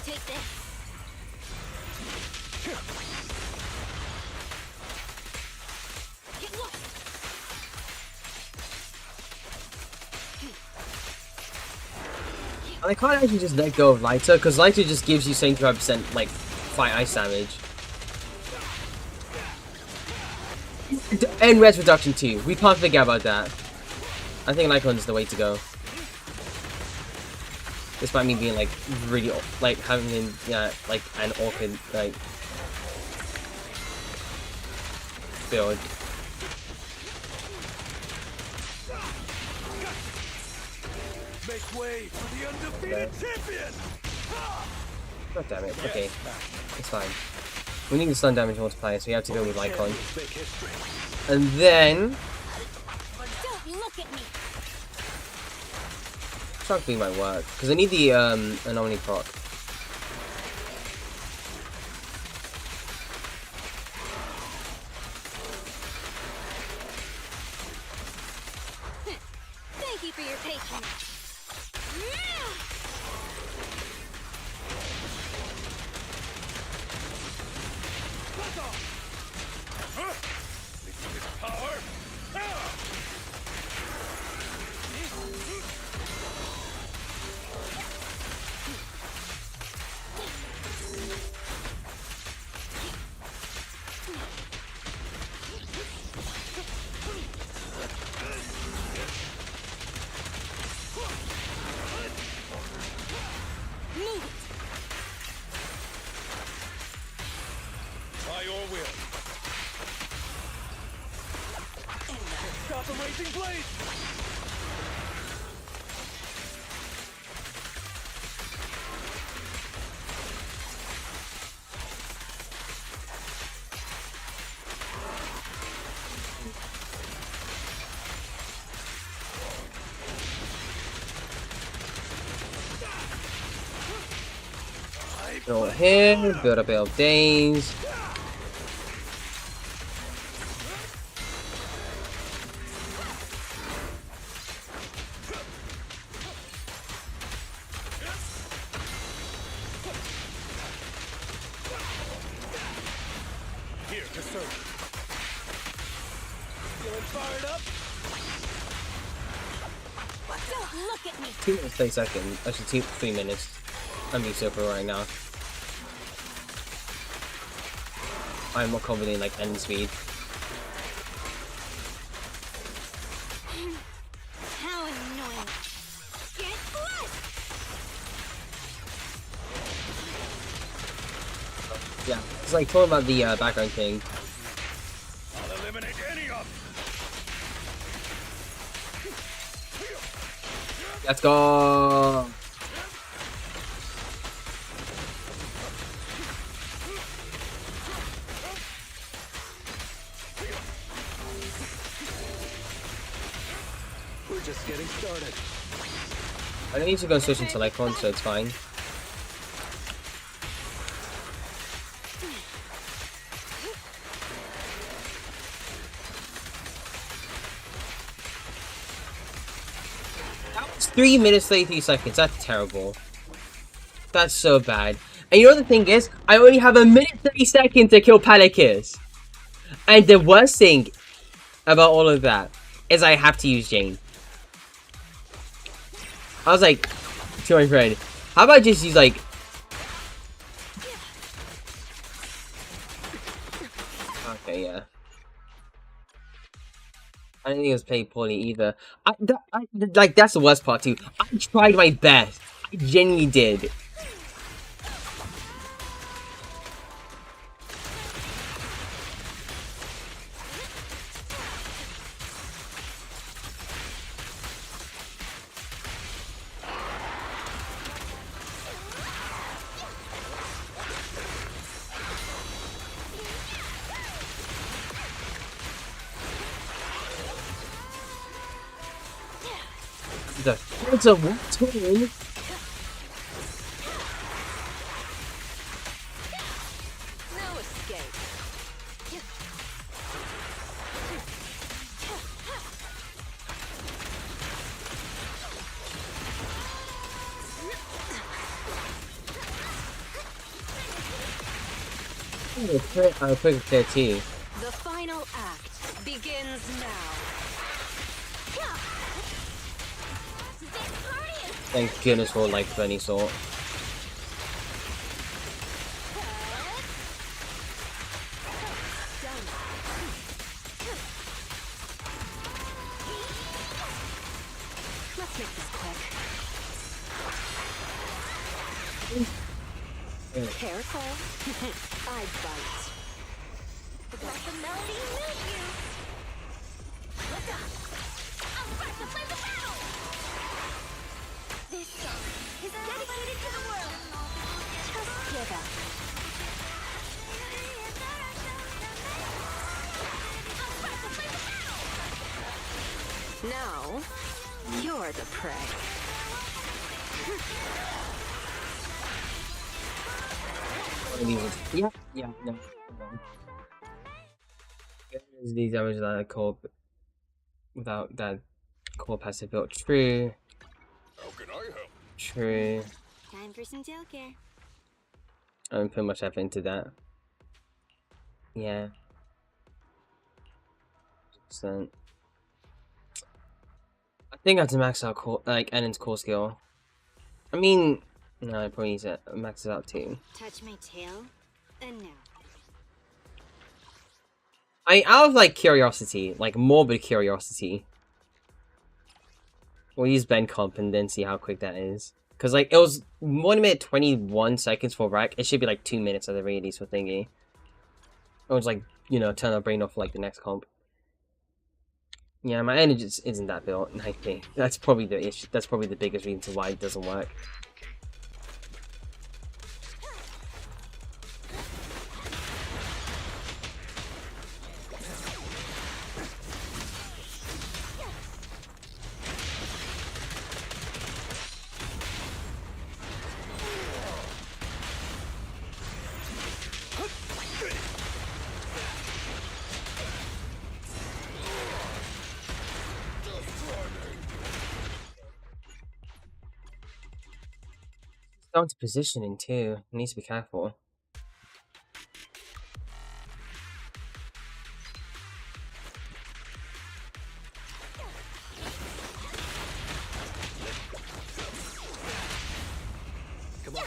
Take this. Get lost. And I can't actually just let go of Lighter, because Lighter just gives you 75% like fight ice damage. And res reduction too. We can't forget about that. I think Lycon is the way to go. Despite me being like really like having him like an awkward like build. Make way for the undefeated champion! God damn it. Okay. It's fine. We need the stun damage multiplier, so we have to go with Lycon. Make history. And then Don't look at me. Shock B might work. Because I need the anomaly proc. By your will. Stop the racing blade! Go here, build a bit of days. Here to serve. Feeling fired up? Look at me. 2 minutes 30 seconds. Actually, 3 minutes. I'm being super right now. I'm more confident in like end speed. How annoying. Get close. Yeah, it's like talking about the background thing. I'll eliminate any of Let's go. We're just getting started. I don't need to go switch into like one, so it's fine. That was 3 minutes 33 seconds. That's terrible. That's so bad. And you know the thing is, I only have 1 minute 30 seconds to kill Palicus. And the worst thing about all of that is I have to use Jane. I was like to my friend, how about I just use like okay, yeah. I don't think it was played poorly either. Like that's the worst part too. I tried my best. I genuinely did. It's a what turn? No escape. I'll put it there too. The final act begins now. Thank goodness for like any sort. Let's make this quick. Careful. I bite. Let the melody move you. What's up? I'm about to play the battle. This song is dedicated to the world. Just give up. I'm about to play the battle. Now, you're the prey. Yeah, no. These damage that I without that core passive built true. How can True. Time for some tail care. I don't put much effort into that. Yeah. 100%. I think I have to max out Ennen's core skill. I mean, no, I probably need to max it out too. Touch my tail, and now. Out of like curiosity, like morbid curiosity, we'll use Ben comp and then see how quick that is. Cause like it was 1 minute 21 seconds for rack. It should be like 2 minutes at the very least for thingy. It was like, you know, turn our brain off for like the next comp. Yeah, my energy just isn't that built. I think that's probably the issue. That's probably the biggest reason why it doesn't work. Down to positioning too. He needs to be careful. Come on.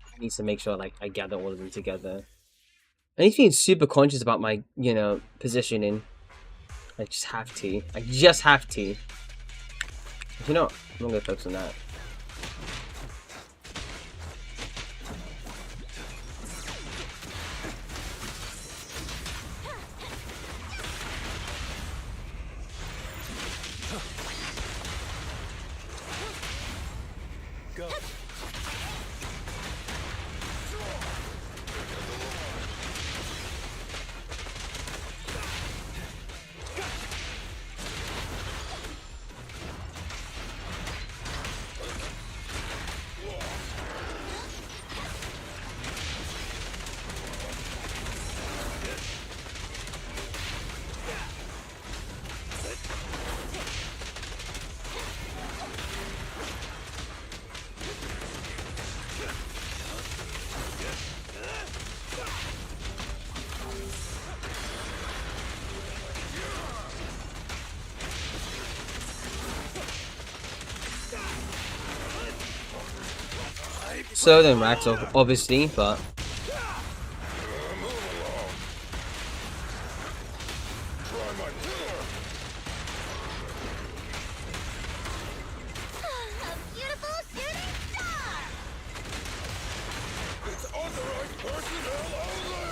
I need to make sure like I gather all of them together. I need to be super conscious about my, you know, positioning. I just have to. I just have to. If you know, I'm not gonna focus on that. Go. So then racks off, obviously, but Try my pillar. A beautiful shooting star! It's authorized personnel only.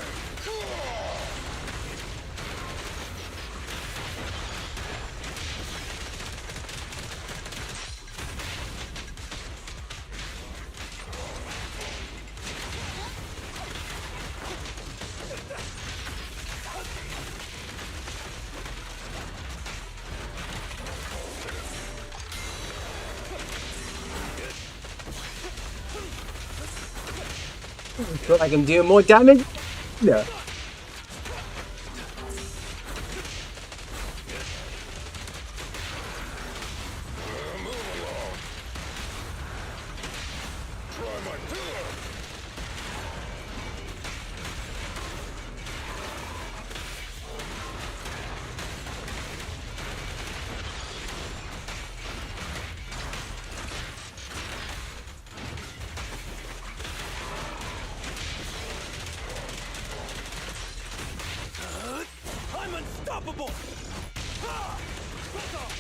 I feel like I'm doing more damage. No. Move along. Try my pillar. I'm unstoppable. Ha! Move along.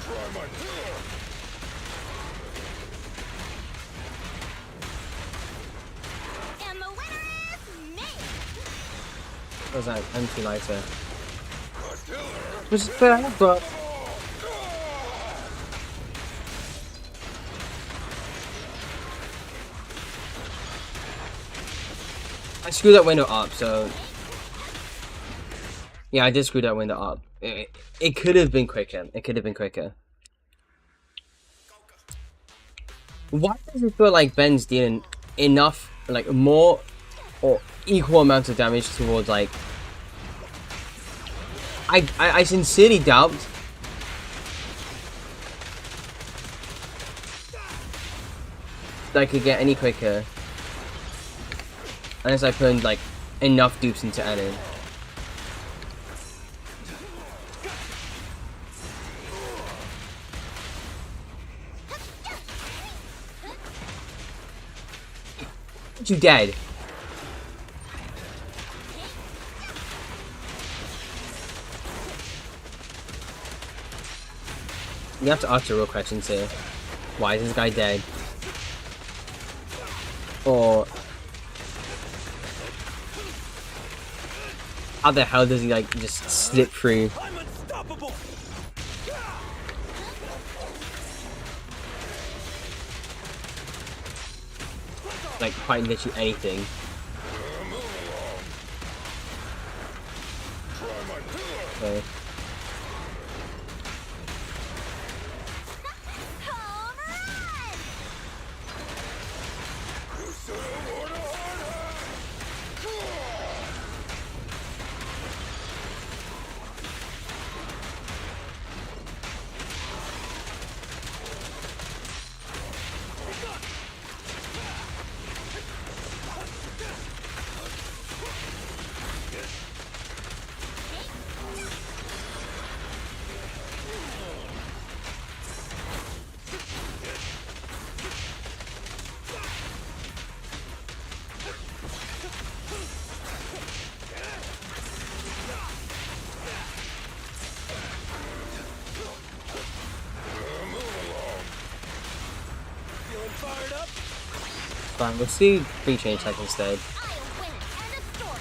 Try my pillar. And the winner is me! What was that? Empty lighter. My pillar. Which is fair, but I screwed that window up, so... Yeah, I did screw that window up. It could have been quicker. It could have been quicker. Why does it feel like Ben's dealing enough, like, more or equal amounts of damage towards, like... I sincerely doubt that I could get any quicker unless I put, like, enough dupes into Ellen. You dead. You have to ask your real questions here. Why is this guy dead? Or how the hell does he like just slip through? I'm unstoppable. Like quite literally anything. Move along. Try my pillar. So, Home run! You should have worn a hard hat. Feeling fired up? fine, let's do free chain attack instead. I'll win it and a story.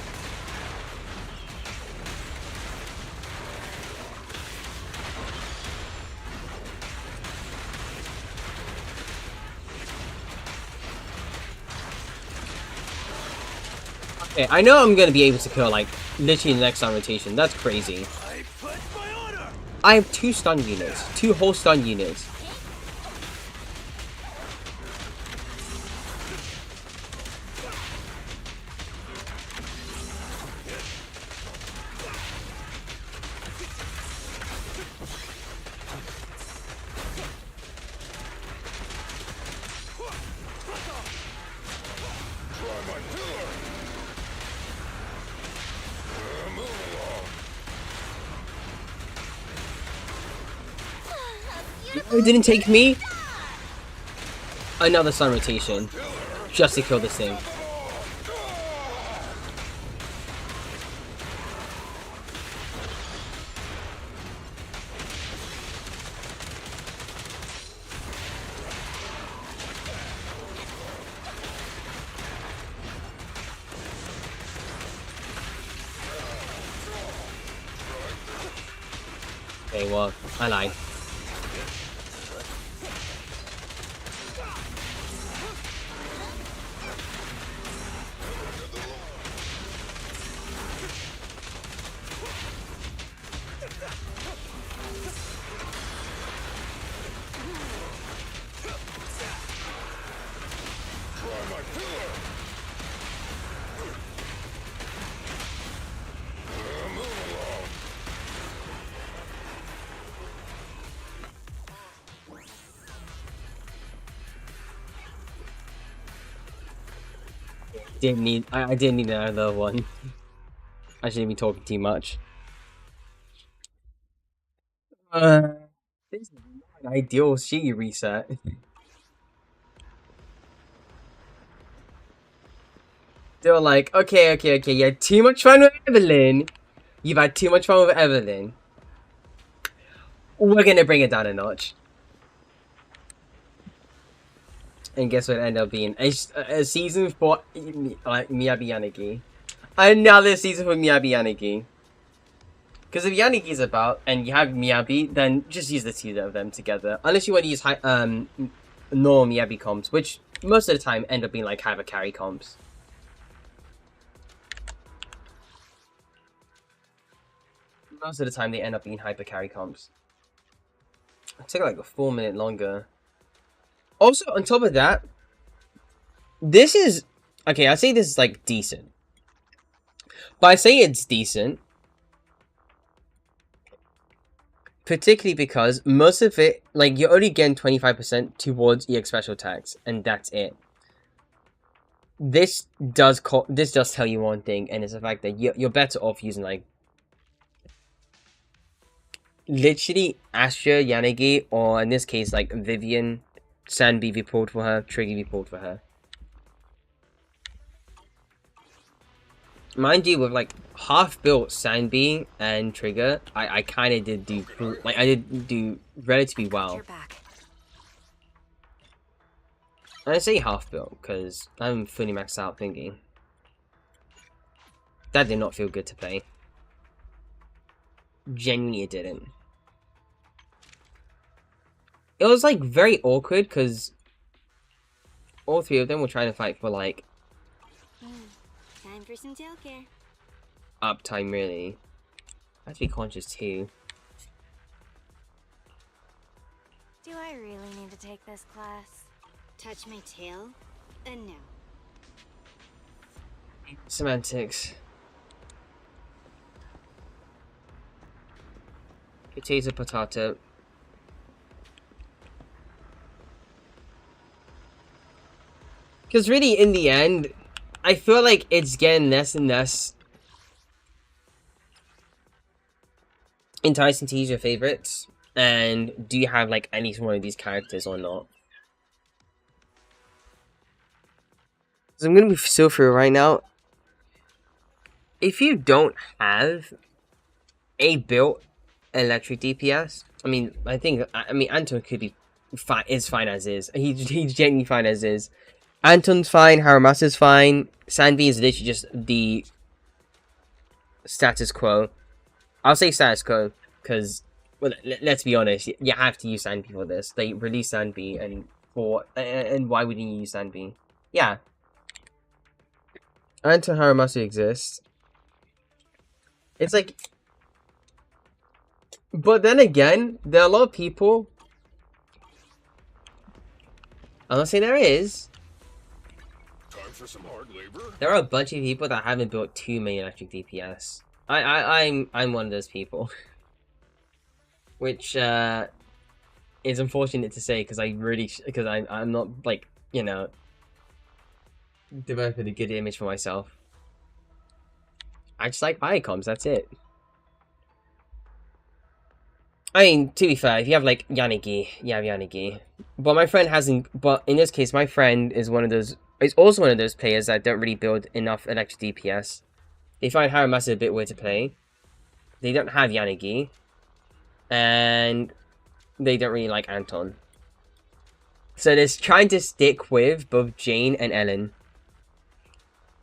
Okay, I know I'm gonna be able to kill like literally the next stun rotation. That's crazy. I put my order. I have 2 stun units, 2 whole stun units. Try my pillar. Move along. It didn't take me another stun rotation just to kill this thing. Okay, well, I lied. Try my pillar. Move along. I didn't need another one. I shouldn't be talking too much. This is not an ideal Shiggy reset. They were like, okay, you had too much fun with Evelyn. You've had too much fun with Evelyn. We're gonna bring it down a notch. And guess what it ended up being? A season for like Miyabi Yanagi. Another season for Miyabi Yanagi. Because if Yanagi's about and you have Miyabi, then just use the two of them together. Unless you want to use normal Miyabi comps, which most of the time end up being like have a carry comps. Most of the time, they end up being hyper carry comps. It took like a 4 minute longer. Also, on top of that, this is okay. I say this is like decent, but I say it's decent particularly because most of it, like, you're only getting 25% towards EX special attacks, and that's it. This does tell you one thing, and it's the fact that you're better off using, like, literally Astra, Yanagi, or in this case, like, Vivian, Sanbi be pulled for her, Trigger be pulled for her. Mind you, with like half-built Sanbi and Trigger, I kind of did do, like, I did do relatively well. And I say half-built because I'm fully maxed out thingy. That did not feel good to play. Genuinely, it didn't. It was like very awkward because all three of them were trying to fight for like Time for some tail care. uptime, really. I have to be conscious too. Do I really need to take this class? Touch my tail? No. Semantics. Potato, potato. Because really, in the end, I feel like it's getting less and less enticing to use your favorites. And do you have, like, at least one of these characters or not? So I'm going to be so through right now. If you don't have a built electric DPS, I mean, Anton could be fine, is fine as is. He's genuinely fine as is. Anton's fine, Haramasa's fine, Sanbi is literally just the status quo. I'll say status quo, because, well, let's be honest, you have to use Sanbi for this. They released Sanbi, and why wouldn't you use Sanbi? Yeah. Anton Haramasa exists. It's like... But then again, there are a lot of people... I'm not saying there is... For some hard labor. There are a bunch of people that haven't built too many electric DPS. I'm one of those people, which is unfortunate to say because I'm not, like, you know, developing a good image for myself. I just like icons. That's it. I mean, to be fair, if you have like Yanagi, you have Yanagi. But my friend hasn't. But in this case, my friend is one of those. Is also one of those players that don't really build enough electric DPS. They find Haramasa a bit weird to play. They don't have Yanagi. And they don't really like Anton. So they're trying to stick with both Jane and Ellen.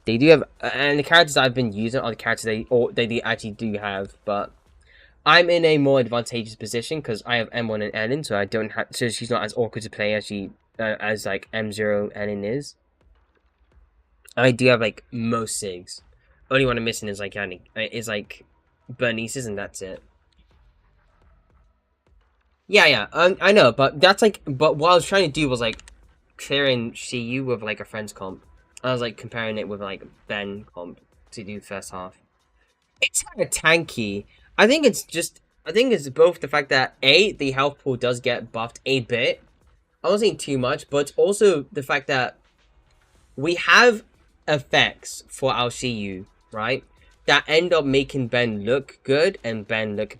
They do have... And the characters I've been using are the characters they actually do have. But I'm in a more advantageous position because I have M1 and Ellen. So I don't have... So she's not as awkward to play as she... as like M0 Ellen is. I do have like most SIGs. Only one I'm missing is like Bernice's, and that's it. Yeah, I know, but that's like, but what I was trying to do was like clearing CU with like a friend's comp. I was like comparing it with like Ben comp to do first half. It's kind of tanky. I think it's both the fact that the health pool does get buffed a bit. I wasn't saying too much, but also the fact that we have effects for our CU, right? That end up making Ben look good and Ben look a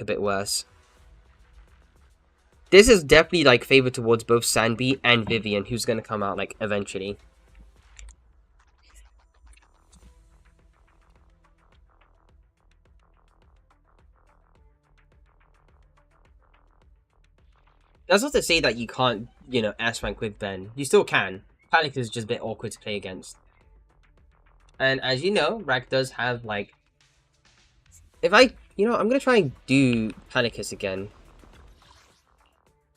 bit worse. This is definitely like favored towards both Sanbi and Vivian, who's gonna come out like eventually. That's not to say that you can't, you know, S rank with Ben. You still can. Panic is just a bit awkward to play against. And as you know, Rag does have, like... If I... You know, I'm going to try and do Panicus again.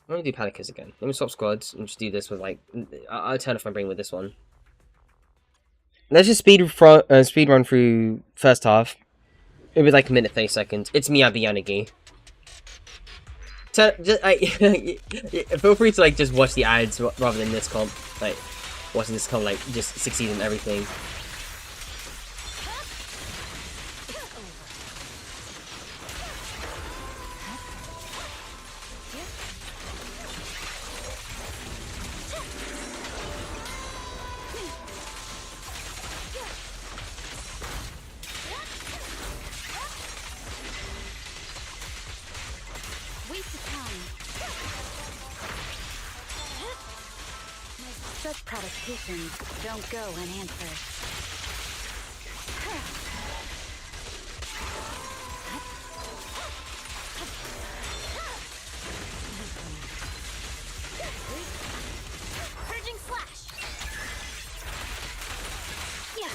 I'm going to do Panicus again. Let me swap squads and just do this with, like... I'll turn off my brain with this one. Let's just speed run through first half. It was like a minute 30 seconds. It's Miyabi. So, just, feel free to like just watch the ads rather than this comp. Like watching this comp like just succeed in everything. Such provocations don't go unanswered. Purging slash. Yeah.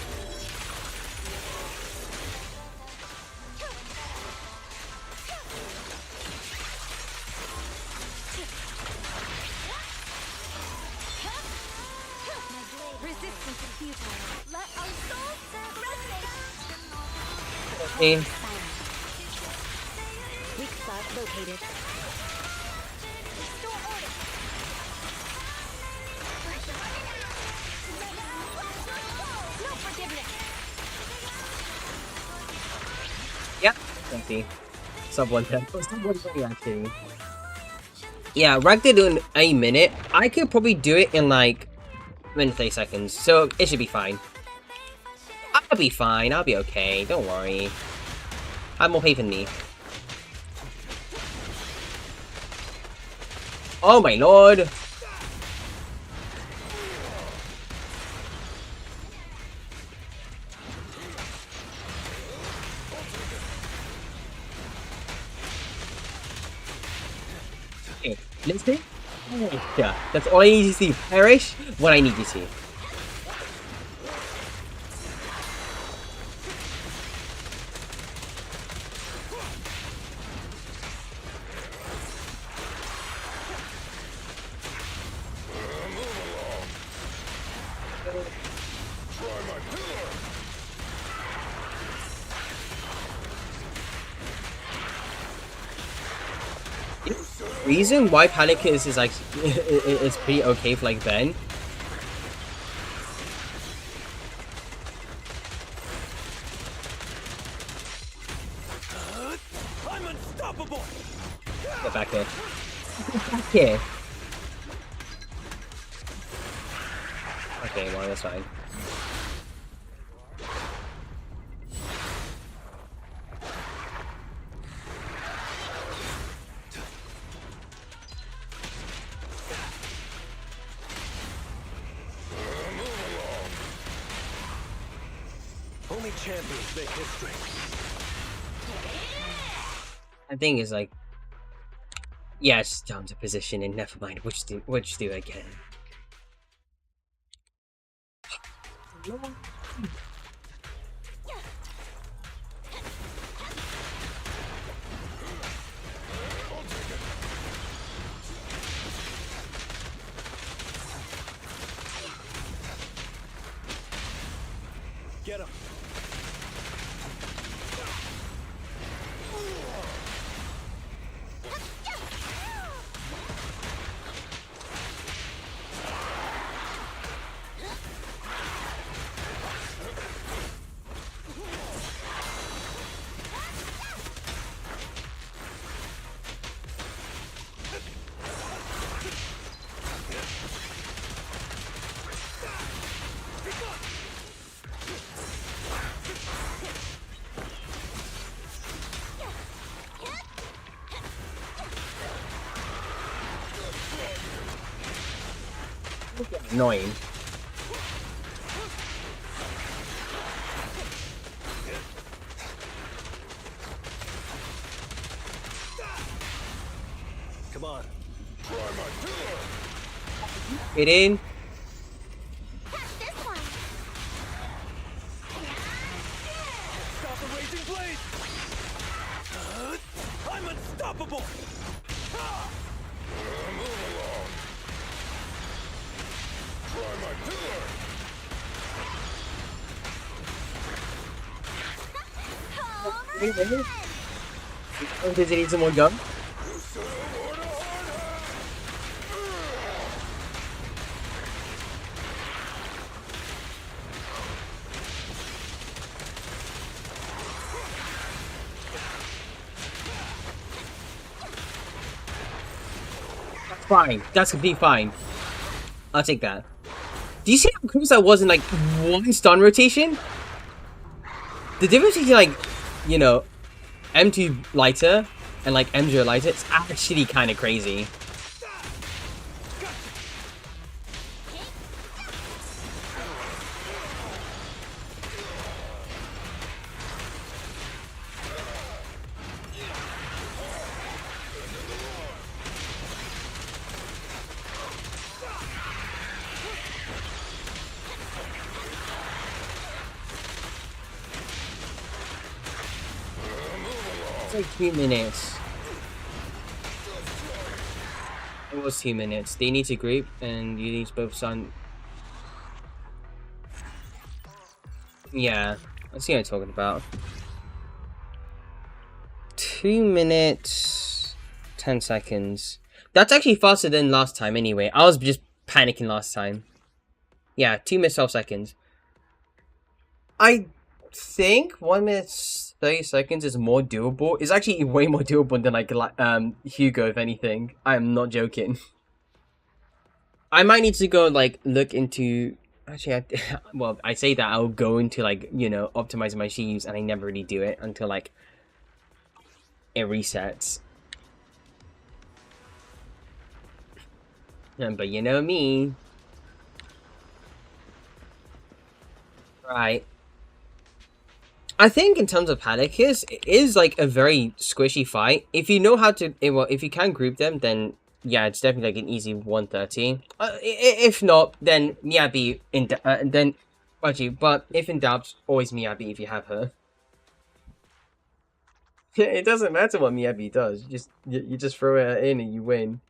Resistance is futile. Let our souls resonate. Okay. Weak spot located. Restore order. No forgiveness. Yeah. Empty. Sub 110. Sub 120 actually. Yeah, ranked it in a minute. I could probably do it in like minute 30 seconds, so it should be fine. I'll be fine. I'll be okay. Don't worry. Have more faith in me. Oh my lord. Okay, listen. Yeah, that's all I need to see. Perish what I need to see. Reason why Panic is like is pretty okay for like Ben. I'm unstoppable. Get back here. Get back here. Okay, well that's fine. Only champions make history. The thing is like, yeah, it's down to position and never mind. We'll just do it again. Get him. Annoying. Come on. Try my pillar. Get in. Catch this one. Stop the raging blade. I'm unstoppable. Move along. Try my pillar. Over Wait, wait. Oh, does it need some more gum? That's fine. That's completely fine. I'll take that. Do you see how close that was in like one stun rotation? The difference between like, you know, M2 lighter and like M0 lighter is actually kind of crazy. It's like 2 minutes. It was 2 minutes. They need to group and you need to focus on. Yeah, I see what I'm talking about. 2 minutes, 10 seconds. That's actually faster than last time anyway. I was just panicking last time. Yeah, 2 minutes, 12 seconds. I think 1 minute 30 seconds is more doable. It's actually way more doable than like Hugo, if anything. I am not joking. I might need to go like look into. Actually, well, I say that I'll go into like, you know, optimizing my Shiyus, and I never really do it until like it resets. But you know me. Right. I think in terms of Panicus, it is like a very squishy fight. If you know how to, well, if you can group them, then yeah, it's definitely like an easy 130. If not, then Miyabi then actually, but if in doubt, always Miyabi if you have her. It doesn't matter what Miyabi does. You just throw her in and you win.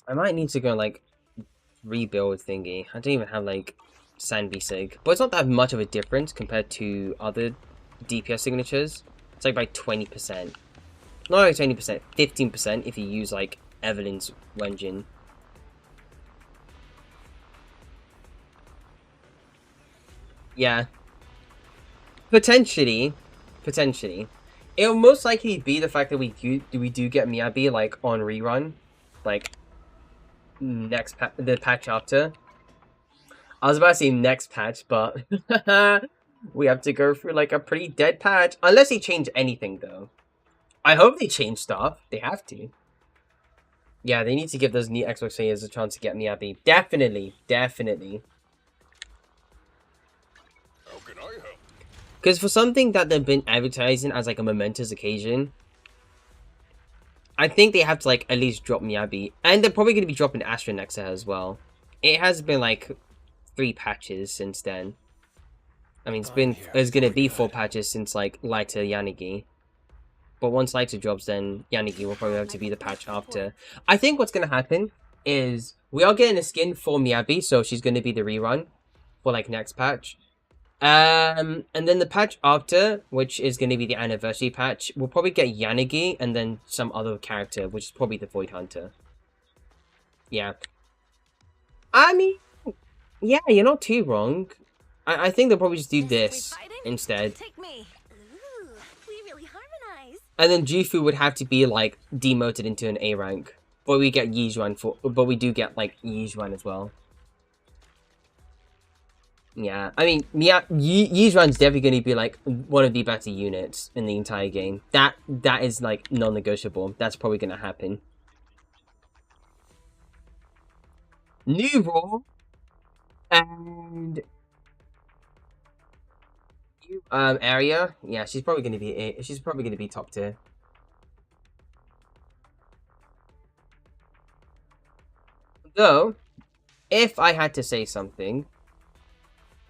I might need to go like rebuild thingy. I don't even have like Sanbisig, but it's not that much of a difference compared to other DPS signatures. It's like by 20%. Not like 20%, 15% if you use like Evelyn's Wenjin. Yeah. Potentially. It'll most likely be the fact that we do get Miyabi like on rerun. Like next the patch after. I was about to say next patch, but we have to go through like a pretty dead patch. Unless they change anything though. I hope they change stuff. They have to. Yeah, they need to give those new Xbox players a chance to get Miyabi. Definitely. How can I help? Because for something that they've been advertising as like a momentous occasion, I think they have to like at least drop Miyabi. And they're probably going to be dropping Astra next to her as well. It has been like 3 patches since then. I mean, there's going to be 4 patches since like Lighter Yanagi. But once Lighter drops, then Yanagi will probably have to be the patch after. I think what's going to happen is we are getting a skin for Miyabi, so she's going to be the rerun for like next patch. And then the patch after, which is going to be the anniversary patch, we'll probably get Yanagi and then some other character, which is probably the Void Hunter. Yeah. I mean, yeah, you're not too wrong. I think they'll probably just do this instead. Take me. Ooh, we really harmonize. And then Jufu would have to be like demoted into an A rank. But we get Yizhuan but we do get like Yizhuan as well. Yeah, I mean, Yizhuan's definitely going to be like one of the better units in the entire game. That is like non-negotiable. That's probably going to happen. New role and new area. Yeah, she's probably going to be top tier. Though, if I had to say something,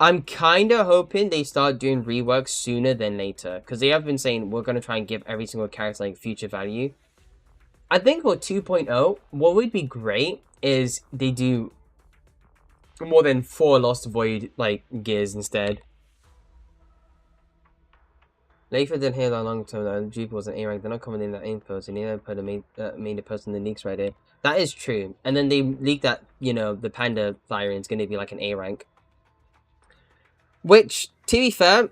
I'm kind of hoping they start doing reworks sooner than later. Because they have been saying, we're going to try and give every single character, like, future value. I think for 2.0, what would be great is they do more than 4 Lost Void, like, gears instead. Later than here, long term, Jupiter was an A rank. They're not coming in that info, so they never put a made the person in the leaks right there. That is true. And then they leaked that, you know, the Panda Thyron is going to be like an A rank. Which, to be fair,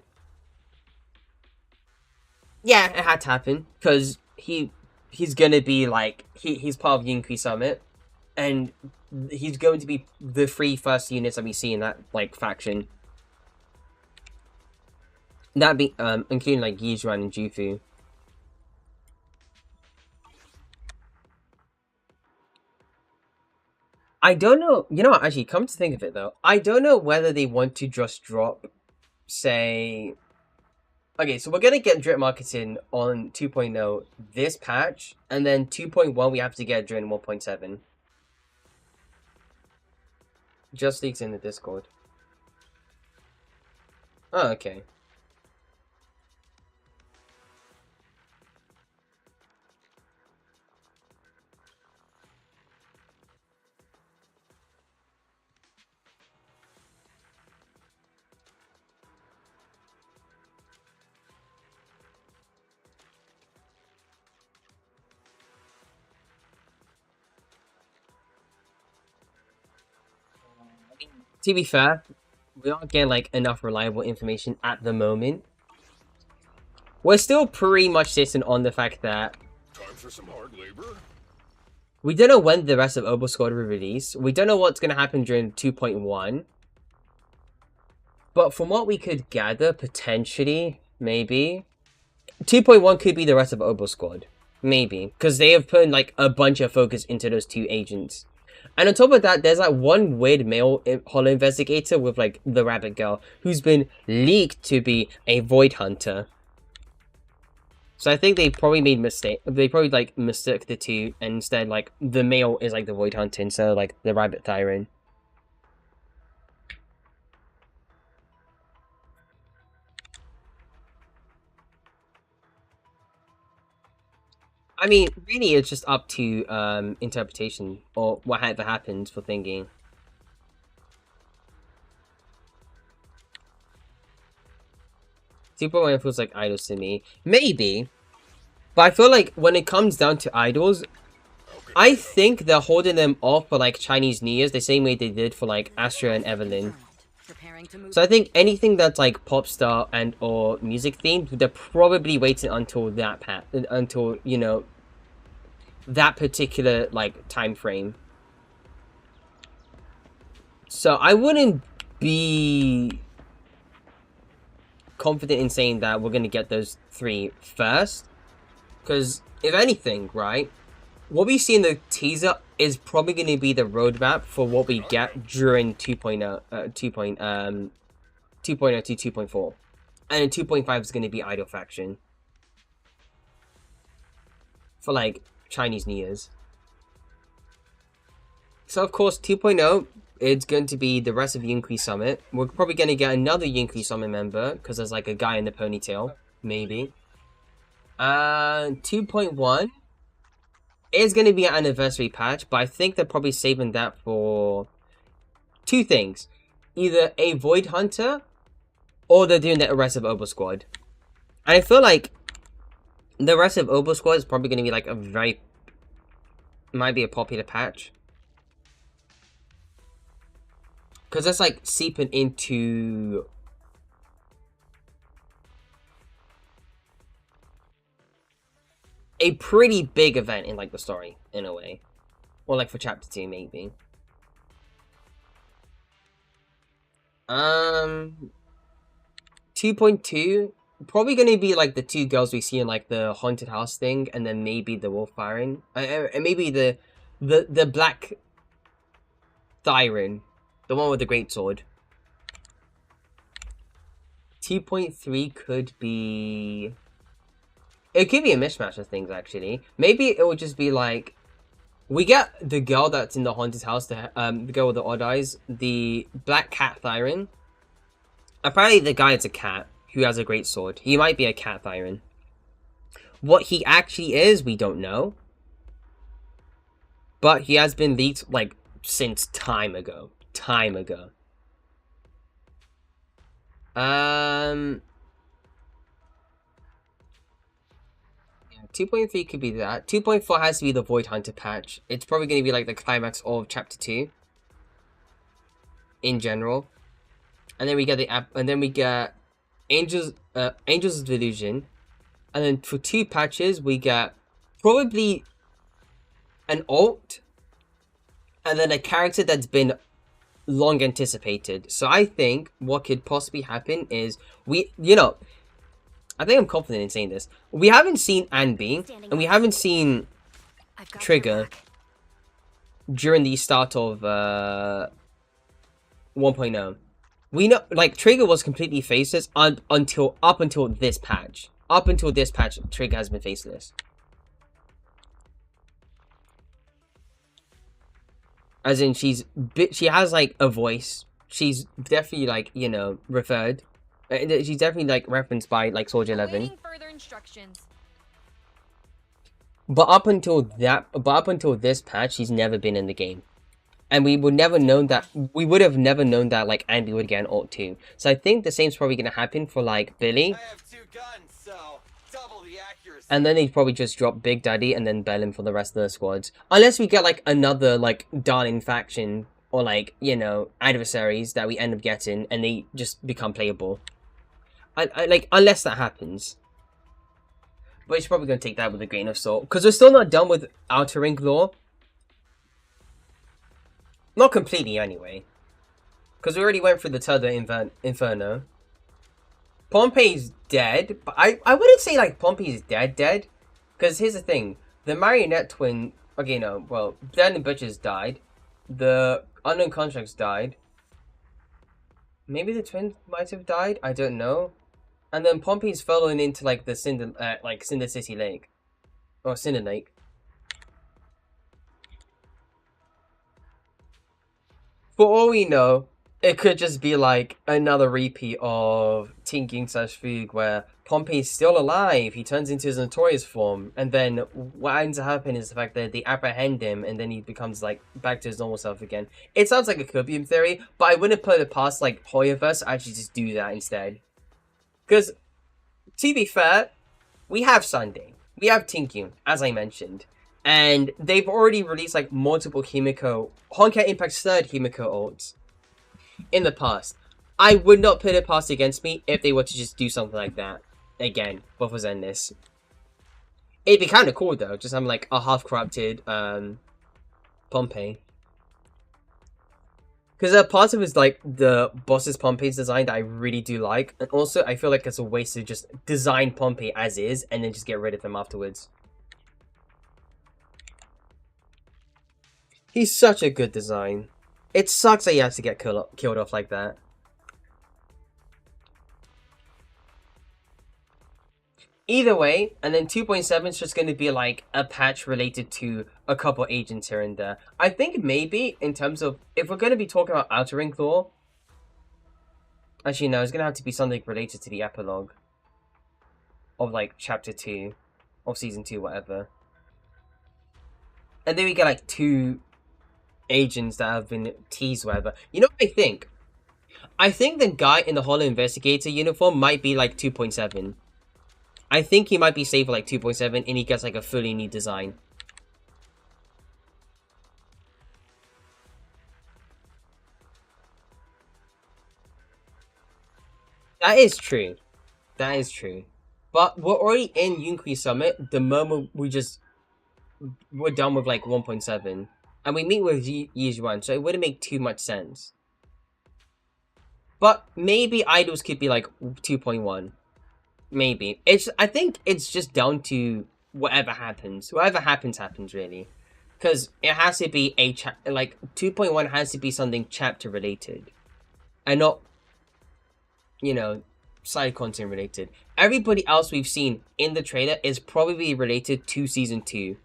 yeah, it had to happen. Because he's going to be like, he's part of Yunqui Summit. And he's going to be the 3 first units that we see in that, like, faction. That be including like Yizuan and Jufu. I don't know. You know what? Actually, come to think of it, though, I don't know whether they want to just drop, say. Okay, so we're gonna get drip marketing on 2.0 this patch, and then 2.1 we have to get during 1.7. Just leaks in the Discord. Oh, okay. To be fair, we aren't getting like enough reliable information at the moment. We're still pretty much sitting on the fact that Time for some hard labor? we don't know when the rest of Obo Squad will release. We don't know what's going to happen during 2.1. But from what we could gather, potentially, maybe, 2.1 could be the rest of Obo Squad. Maybe. Because they have put like a bunch of focus into those 2 agents. And on top of that, there's like one weird male holo investigator with like the rabbit girl who's been leaked to be a void hunter. So I think they probably made mistake. They probably like mistook the 2, and instead like the male is like the void hunter instead of like the rabbit Thyron. I mean, really, it's just up to interpretation or whatever happens for thinking. Super One feels like idols to me. Maybe. But I feel like when it comes down to idols, I think they're holding them off for like Chinese New Year's the same way they did for like Astra and Evelyn. So I think anything that's like pop star and or music themed, they're probably waiting until that until, you know, that particular like time frame. So I wouldn't be confident in saying that we're gonna get those 3 first, because if anything, right, what we see in the teaser is probably going to be the roadmap for what we get during 2.0 to 2.4. And then 2.5 is going to be Idol Faction. For, like, Chinese New Year's. So, of course, 2.0, it's going to be the rest of Yunqui Summit. We're probably going to get another Yunqui Summit member, because there's, like, a guy in the ponytail. Maybe. 2.1 is going to be an anniversary patch, but I think they're probably saving that for 2 things. Either a Void Hunter, or they're doing the rest of Obo Squad. And I feel like the rest of Obo Squad is probably going to be like might be a popular patch. Because that's like seeping into a pretty big event in like the story, in a way. Or like for chapter 2 maybe. 2.2 probably gonna be like the 2 girls we see in like the haunted house thing, and then maybe the wolf firing, and maybe the black Thyron, the one with the great sword. 2.3 could be... It could be a mishmash of things, actually. Maybe it would just be like... We get the girl that's in the haunted house, the girl with the odd eyes, the black cat Thyron. Apparently the guy is a cat who has a great sword. He might be a cat Thyron. What he actually is, we don't know. But he has been leaked, like, since time ago. Time ago. 2.3 could be that. 2.4 has to be the Void Hunter patch. It's probably going to be like the climax of Chapter 2. In general. And then we get the app, and then we get Angel's Delusion. And then for 2 patches, we get probably an alt. And then a character that's been long anticipated. So I think what could possibly happen is I think I'm confident in saying this. We haven't seen Anby, and we haven't seen Trigger during the start of 1.0. We know, like, Trigger was completely faceless up until this patch. Up until this patch, Trigger has been faceless. As in, she has, like, a voice. She's definitely, like, referred. She's definitely, like, referenced by, like, Soldier 11. Further instructions. But up until this patch, she's never been in the game. And we would have never known that, like, Andy would get an ult too. So I think the same's probably gonna happen for, like, Billy. I have 2 guns, so double the accuracy. And then they'd probably just drop Big Daddy and then Bellin for the rest of the squads. Unless we get, like, another, like, darling faction or, like, adversaries that we end up getting and they just become playable. Like, unless that happens. But it's probably going to take that with a grain of salt. Because we're still not done with Outer Ring lore. Not completely, anyway. Because we already went through the Turtle Inferno. Pompey's dead. But I wouldn't say, like, Pompey's dead. Because here's the thing. The Marionette Twin... Okay, no. Well, Dan and Butchers died. The Unknown Contracts died. Maybe the twins might have died? I don't know. And then Pompey's fallen into, like, the Cinder City Lake. Or Cinder Lake. For all we know, it could just be, like, another repeat of Tinking / Fug, where Pompey's still alive, he turns into his notorious form, and then what ends up happening is the fact that they apprehend him, and then he becomes, like, back to his normal self again. It sounds like it could be in theory, but I wouldn't put it past, like, Hoyoverse to actually just do that instead. Because, to be fair, we have Sunday. We have Tinkyun, as I mentioned. And they've already released, like, multiple Himiko... Honkai Impact's 3rd Himiko ults in the past. I would not put it past against me if they were to just do something like that. Again, what was in this? It'd be kind of cool, though. Just having, like, a half-corrupted, Pompey. Because part of it is, like, the boss's Pompey's design that I really do like. And also, I feel like it's a waste to just design Pompey as is and then just get rid of him afterwards. He's such a good design. It sucks that he has to get killed off like that. Either way, and then 2.7 is just going to be like a patch related to a couple agents here and there. I think maybe in terms of, if we're going to be talking about Outer Ring lore, actually no, it's going to have to be something related to the epilogue of like Chapter 2 or Season 2, whatever. And then we get like 2 agents that have been teased, whatever. You know what I think? I think the guy in the Hollow Investigator uniform might be like 2.7. I think he might be safe for like 2.7 and he gets like a fully new design. That is true. That is true. But we're already in Yunkui Summit the moment we're done with like 1.7. And we meet with Yijuan, so it wouldn't make too much sense. But maybe idols could be like 2.1. Maybe. I think it's just down to whatever happens. Whatever happens, really. Because it has to be like 2.1 has to be something chapter related. And not, side content related. Everybody else we've seen in the trailer is probably related to Season 2.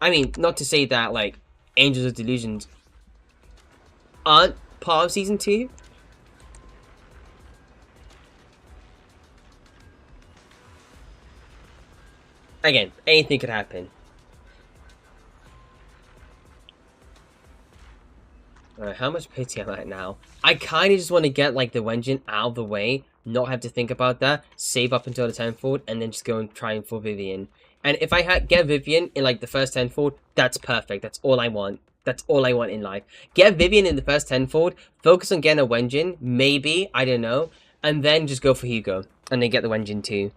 I mean, not to say that, like, Angels of Delusions aren't part of Season 2. Again, anything could happen. Alright, how much pity am I at now? I kind of just want to get, like, the Wenjin out of the way not have to think about that, save up until the 10th, and then just go and try for Vivian. And if I get Vivian in like the first 10th, that's perfect. That's all I want. That's all I want in life. Get Vivian in the first 10th, focus on getting a Wenjin, maybe, I don't know, and then just go for Hugo, and then get the Wenjin too.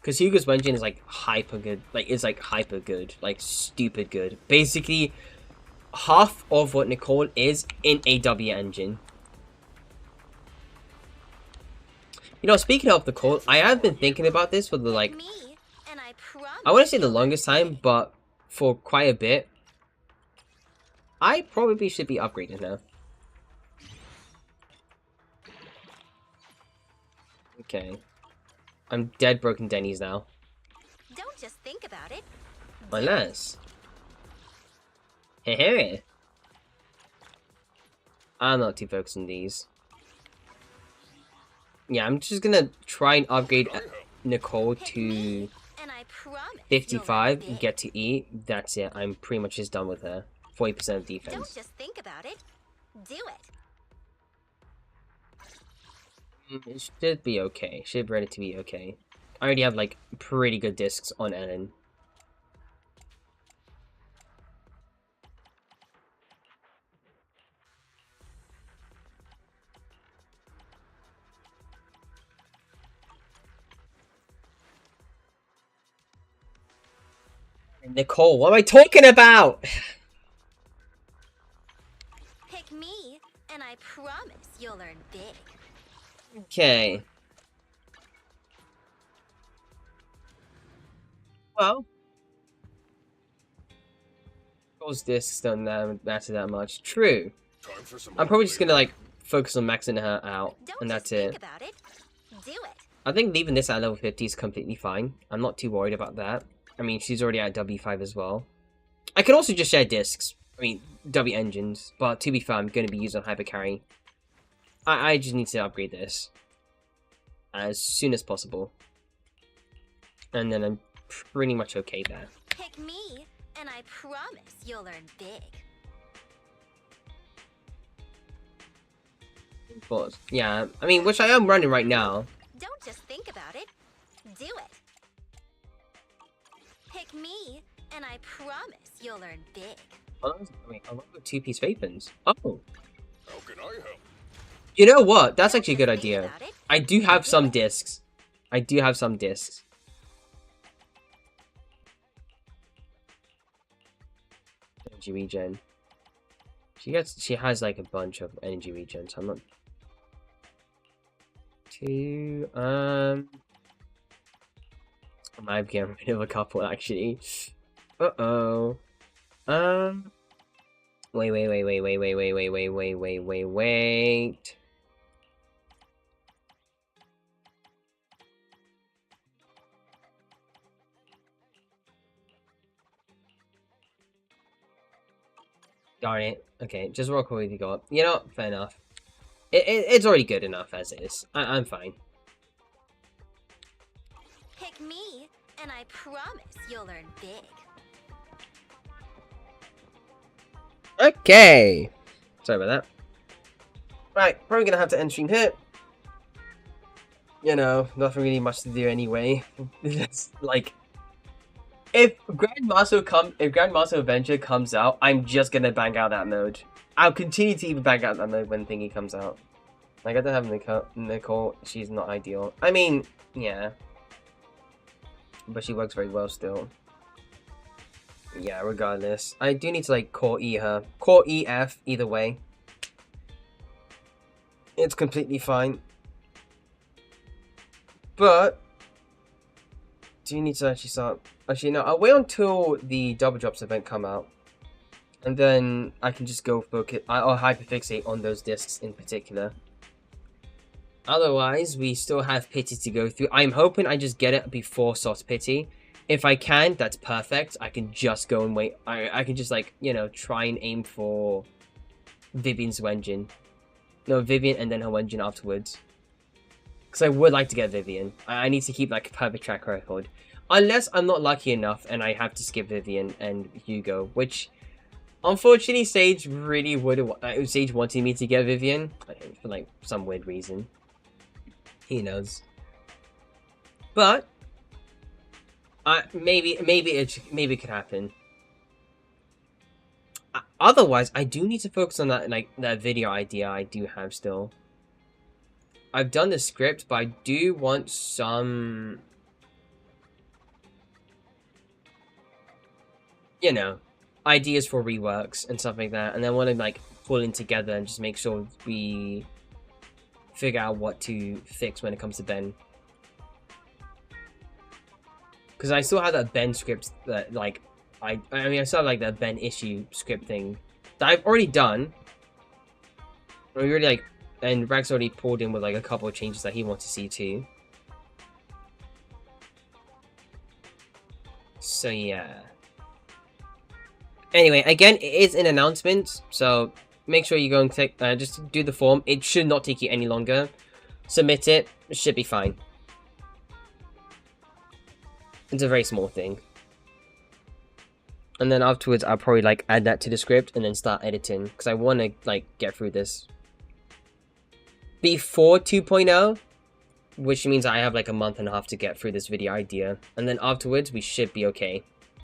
Because Hugo's Wenjin is like hyper good, like stupid good. Basically, half of what Nicole is in a W engine. You know, speaking of Nicole, I have been thinking about this for the like, I want to say the longest time, but for quite a bit. I probably should be upgraded now. Okay. I'm dead broken Denny's now. Don't just think about it. Unless. Hey. I'm not too focused on these. Yeah, I'm just gonna try and upgrade Nicole to 55 and get to E. That's it. I'm pretty much just done with her. 40% of defense. Don't just think about it. Do it. It should be okay. Should be ready to be okay. I already have like pretty good discs on Ellen. Nicole, what am I talking about? Pick me, and I promise you'll learn big. Okay. Well. Those discs don't matter that much. True. I'm probably just gonna like focus on maxing her out, and that's it. About it. Do it. I think leaving this at level 50 is completely fine. I'm not too worried about that. I mean, she's already at W5 as well. I could also just share discs. I mean, W engines. But to be fair, I'm going to be using Hyper Carry. I just need to upgrade this as soon as possible. And then I'm pretty much okay there. Pick me, and I promise you'll learn big. But, yeah, I mean, which I am running right now. Don't just think about it. Do it. Pick me, and I promise you'll learn big. Oh, wait, I love the two-piece weapons. Oh. How can I help? You know what? That's actually a good idea. I do have some discs. I do have some discs. Energy regen. She has like a bunch of energy regen, so I'm not too I might be getting rid of a couple actually. Uh-oh. Wait. Darn it. Okay, just roll quickly to go up. You know, fair enough. It's already good enough as is. I'm fine. Pick me, and I promise you'll learn big. Okay. Sorry about that. Right, probably gonna have to end stream here. You know, nothing really much to do anyway. It's like, if Grandmaster Adventure comes out, I'm just gonna bang out that mode. I'll continue to even bang out that mode when thingy comes out. Like, I don't have Nicole, she's not ideal. I mean, yeah. But she works very well still. Yeah, regardless. I do need to, like, core E her. Core EF, either way. It's completely fine. But, do you need to actually start... Actually, no, I'll wait until the Double Drops event come out. And then I can just go focus... I'll hyperfixate on those discs in particular. Otherwise, we still have Pity to go through. I'm hoping I just get it before Soft Pity. If I can, that's perfect. I can just go and wait. I can just, like, you know, try and aim for Vivian's Wenjin. No, Vivian and then her Wenjin afterwards. Because I would like to get Vivian. I need to keep, like, a perfect track record. Unless I'm not lucky enough and I have to skip Vivian and Hugo. Which, unfortunately, Sage really would have... Sage wanted me to get Vivian. For, like, some weird reason. He knows. But maybe it could happen. Otherwise, I do need to focus on that, like, that video idea I do have still. I've done the script, but I do want some, you know, ideas for reworks and stuff like that, and I want to, like, pull in together and just make sure we figure out what to fix when it comes to Ben. Because I still have that Ben script that, like, I mean, I still have, like, the Ben issue script thing that I've already done. We already, like, and Rex already pulled in with, like, a couple of changes that he wants to see too. So yeah. Anyway, again, it is an announcement, so make sure you go and click, just do the form. It should not take you any longer. Submit it. It should be fine. It's a very small thing. And then afterwards, I'll probably, like, add that to the script and then start editing. Because I want to, like, get through this before 2.0. Which means I have, like, a month and a half to get through this video idea. And then afterwards, we should be okay.